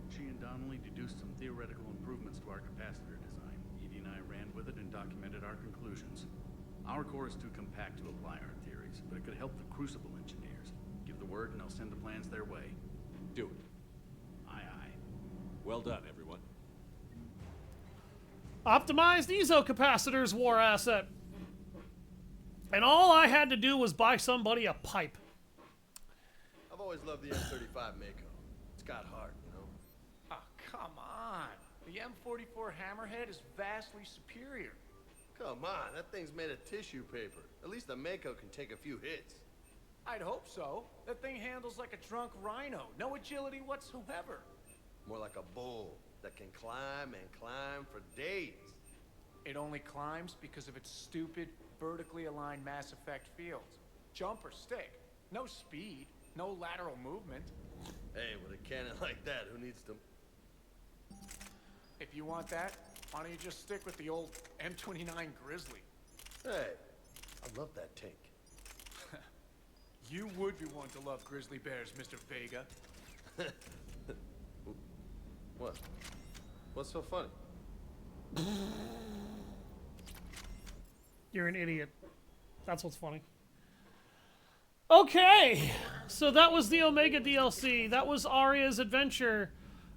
She and Donnelly deduced some theoretical improvements to our capacitor design. Edie and I ran with it and documented our conclusions. Our core is too compact to apply our theories, but it could help the Crucible engineers. Give the word and I'll send the plans their way. Do it. Aye, aye. Well done, everyone. Optimized Ezo capacitors war asset. And all I had to do was buy somebody a pipe. I've always loved the M35 Mako. It's got heart, you know? Oh, come on. The M44 Hammerhead is vastly superior. Come on, that thing's made of tissue paper. At least the Mako can take a few hits. I'd hope so. That thing handles like a drunk rhino. No agility whatsoever. More like a bull that can climb and climb for days. It only climbs because of its stupid, vertically aligned Mass Effect fields. Jump or stick. No speed. No lateral movement. Hey, with a cannon like that, who needs to... If you want that, why don't you just stick with the old M29 Grizzly? Hey, I love that tank. You would be one to love grizzly bears, Mr. Vega. What? What's so funny? You're an idiot. That's what's funny. Okay, so that was the Omega DLC. That was Aria's adventure.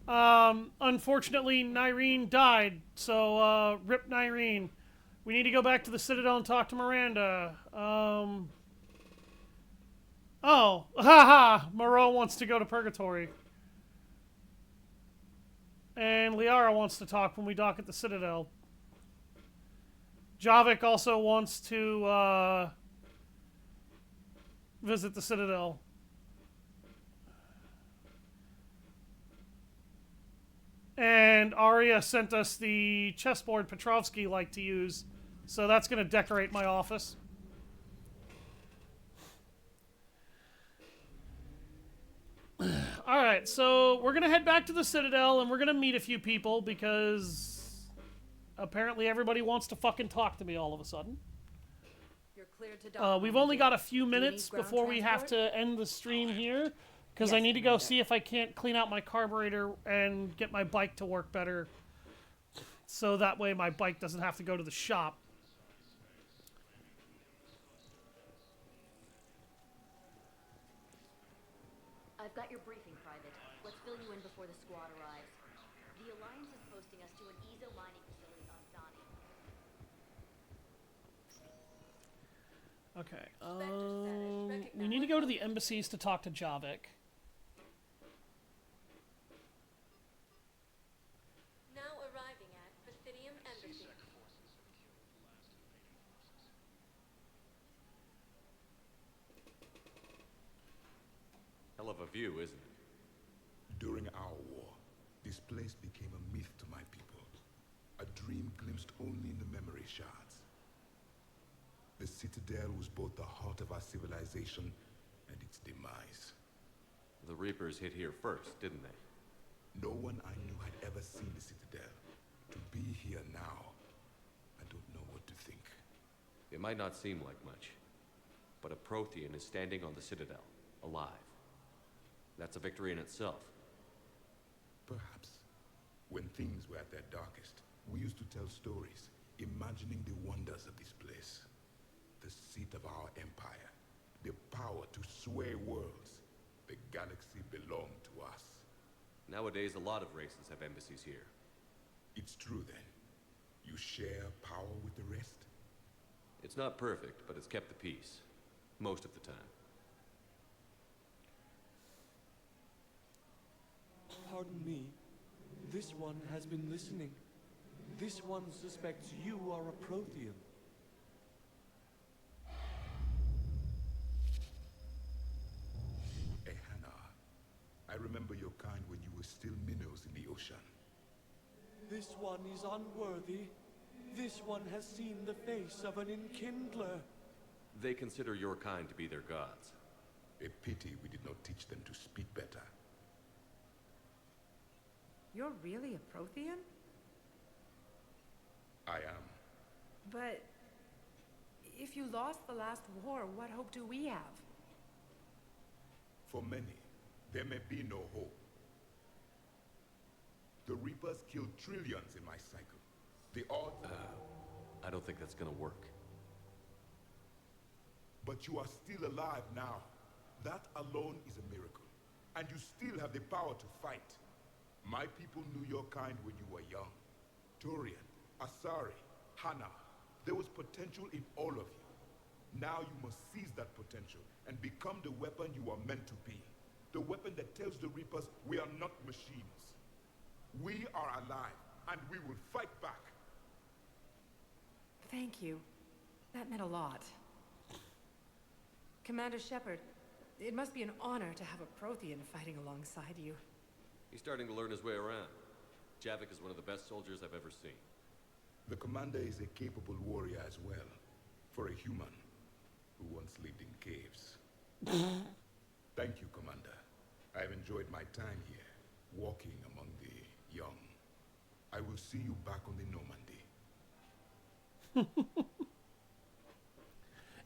Unfortunately, Nyreen died, so rip Nyreen. We need to go back to the Citadel and talk to Miranda. Oh, haha! Moreau wants to go to Purgatory. And Liara wants to talk when we dock at the Citadel. Javik also wants to visit the Citadel. And Aria sent us the chessboard Petrovsky liked to use, so that's going to decorate my office. Alright, so we're going to head back to the Citadel and we're going to meet a few people because apparently everybody wants to fucking talk to me all of a sudden. You're clear to dock. We've only got a few minutes before we have to end the stream here because I need to go see if I can't clean out my carburetor and get my bike to work better so that way my bike doesn't have to go to the shop. I've got your briefing, Private. Let's fill you in before the squad arrives. The Alliance is posting us to an Ezo mining facility on Zani. Okay, we need to go to the embassies to talk to Javik. Now arriving at Presidium Embassy. Hell of a view, isn't it? During our war, this place became a myth to my people. A dream glimpsed only in the memory shards. The Citadel was both the heart of our civilization and its demise. The Reapers hit here first, didn't they? No one I knew had ever seen the Citadel. To be here now, I don't know what to think. It might not seem like much, but a Prothean is standing on the Citadel, alive. That's a victory in itself. Perhaps. When things were at their darkest, we used to tell stories, imagining the wonders of this place. The seat of our empire, the power to sway worlds. The galaxy belonged to us. Nowadays, a lot of races have embassies here. It's true then. You share power with the rest? It's not perfect, but it's kept the peace. Most of the time. Pardon me. This one has been listening. This one suspects you are a Prothean. Ehana, I remember your kind when you were still minnows in the ocean. This one is unworthy. This one has seen the face of an enkindler. They consider your kind to be their gods. A pity we did not teach them to speak better. You're really a Prothean? I am. But if you lost the last war, what hope do we have? For many, there may be no hope. The Reapers killed trillions in my cycle. The odds... I don't think that's gonna work. But you are still alive now. That alone is a miracle. And you still have the power to fight. My people knew your kind when you were young. Turian, Asari, Hana. There was potential in all of you. Now you must seize that potential and become the weapon you are meant to be. The weapon that tells the Reapers we are not machines. We are alive, and we will fight back. Thank you. That meant a lot. Commander Shepard, it must be an honor to have a Prothean fighting alongside you. He's starting to learn his way around. Javik is one of the best soldiers I've ever seen. The commander is a capable warrior as well, for a human who once lived in caves. Thank you, Commander. I've enjoyed my time here, walking among the young. I will see you back on the Normandy.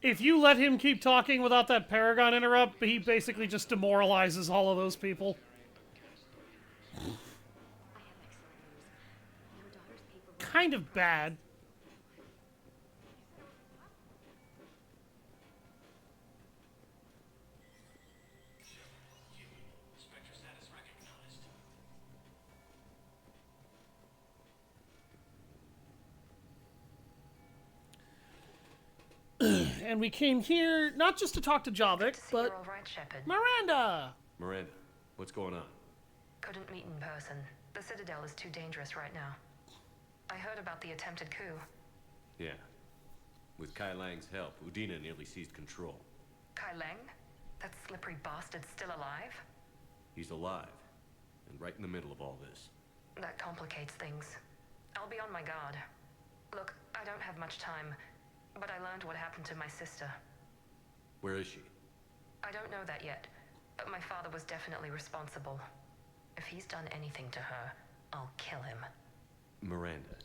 If you let him keep talking without that Paragon interrupt, he basically just demoralizes all of those people. Kind of bad. And we came here not just to talk to Javik, but You're all right, Shepard. Miranda! Miranda, what's going on? Couldn't meet in person. The Citadel is too dangerous right now. I heard about the attempted coup. Yeah. With Kai Lang's help, Udina nearly seized control. Kai Lang? That slippery bastard's still alive? He's alive, and right in the middle of all this. That complicates things. I'll be on my guard. Look, I don't have much time, but I learned what happened to my sister. Where is she? I don't know that yet, but my father was definitely responsible. If he's done anything to her, I'll kill him. Miranda.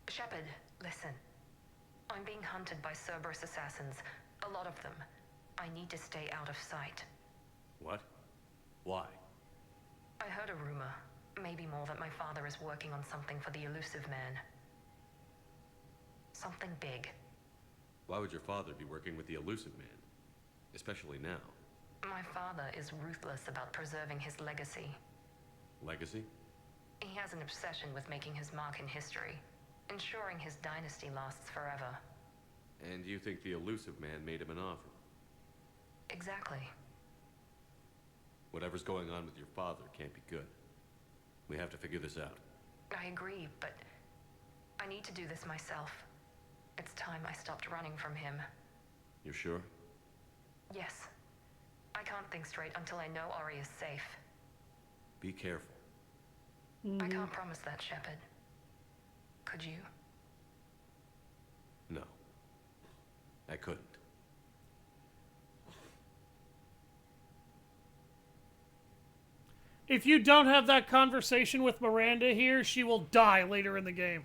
Shepard, listen. I'm being hunted by Cerberus assassins. A lot of them. I need to stay out of sight. What? Why? I heard a rumor, maybe more, that my father is working on something for the Elusive Man. Something big. Why would your father be working with the Elusive Man? Especially now. My father is ruthless about preserving his legacy. Legacy? He has an obsession with making his mark in history, ensuring his dynasty lasts forever. And you think the Elusive Man made him an offer? Exactly. Whatever's going on with your father can't be good. We have to figure this out. I agree, but I need to do this myself. It's time I stopped running from him. You're sure? Yes. I can't think straight until I know Aria's safe. Be careful. I can't promise that, Shepard. Could you? No. I couldn't. If you don't have that conversation with Miranda here, she will die later in the game.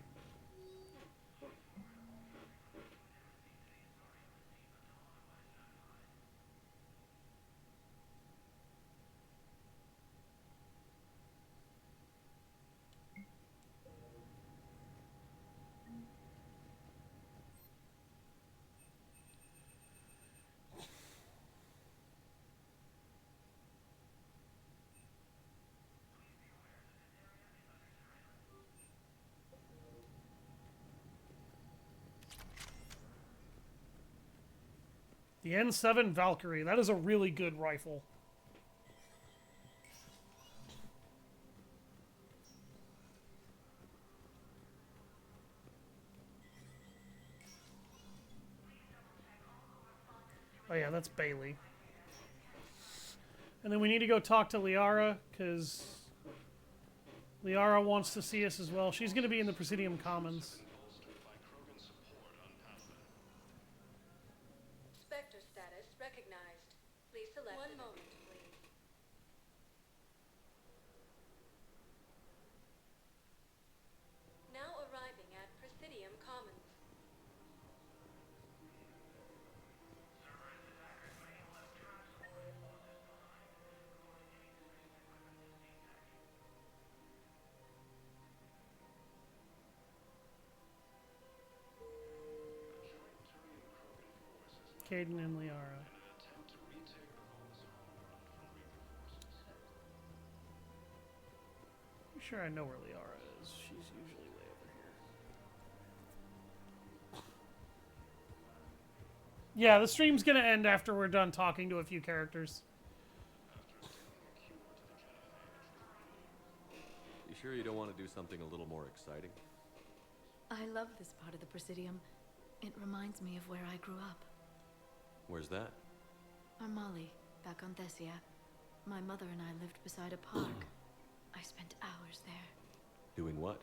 The N7 Valkyrie. That is a really good rifle. Oh yeah, that's Bailey. And then we need to go talk to Liara, because Liara wants to see us as well. She's going to be in the Presidium Commons. Spectre status recognized. Please select. One moment, please. Now arriving at Presidium Commons. Caden and Liara. I'm sure I know where Liara is. She's usually way over here. Yeah, the stream's gonna end after we're done talking to a few characters. You sure you don't want to do something a little more exciting? I love this part of the Presidium. It reminds me of where I grew up. Where's that? Armali, back on Thessia. My mother and I lived beside a park. I spent hours there. Doing what?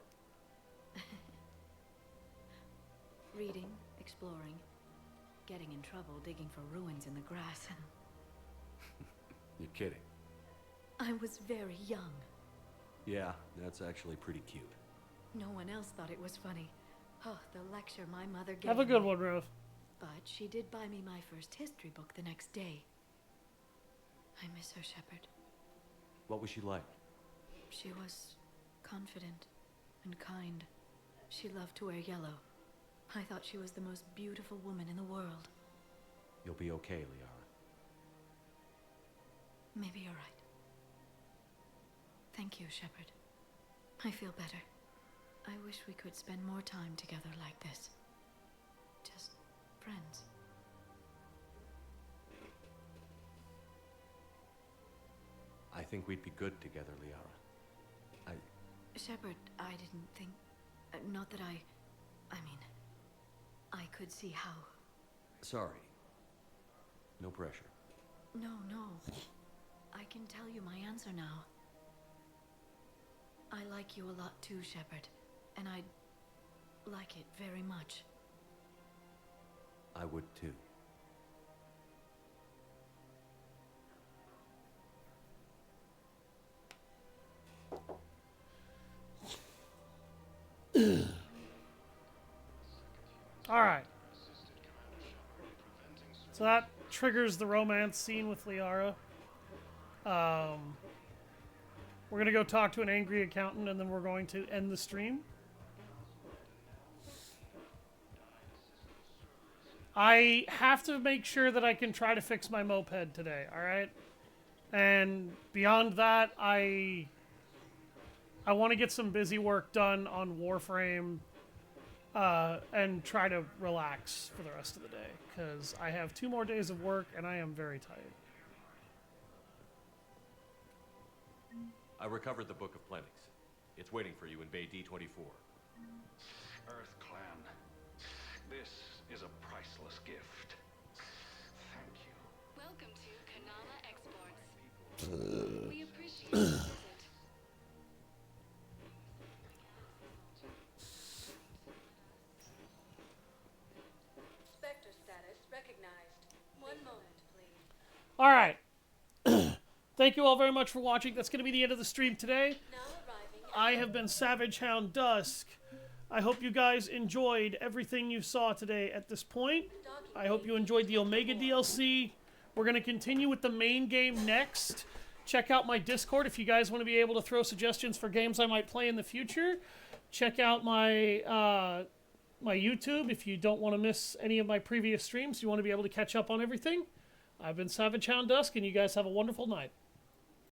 Reading, exploring, getting in trouble digging for ruins in the grass. You're kidding. I was very young. Yeah, that's actually pretty cute. No one else thought it was funny. Oh, the lecture my mother gave Have a good me. one, Rove. But she did buy me my first history book the next day. I miss her, Shepard. What was she like? She was confident and kind. She loved to wear yellow. I thought she was the most beautiful woman in the world. You'll be okay, Liara. Maybe you're right. Thank you, Shepard. I feel better. I wish we could spend more time together like this. Just friends. I think we'd be good together, Liara. Shepard, I didn't think... not that I mean... I could see how... Sorry. No pressure. No. I can tell you my answer now. I like you a lot too, Shepard. And I'd like it very much. I would too. Alright. So that triggers the romance scene with Liara. We're going to go talk to an angry accountant, and then we're going to end the stream. I have to make sure that I can try to fix my moped today, alright? And beyond that, I want to get some busy work done on Warframe and try to relax for the rest of the day, because I have 2 more days of work, and I am very tired. I recovered the Book of Plenix. It's waiting for you in Bay D-24. Earth Clan, this is a priceless gift. Thank you. Welcome to Kanala Exports. We appreciate your visit. Spectre status recognized. 1 moment, please. Alright. Thank you all very much for watching. That's going to be the end of the stream today. I have been Savage Hound Dusk. I hope you guys enjoyed everything you saw today at this point. I hope you enjoyed the Omega DLC. We're going to continue with the main game next. Check out my Discord if you guys want to be able to throw suggestions for games I might play in the future. Check out my my YouTube if you don't want to miss any of my previous streams. You want to be able to catch up on everything. I've been Savage Hound Dusk, and you guys have a wonderful night.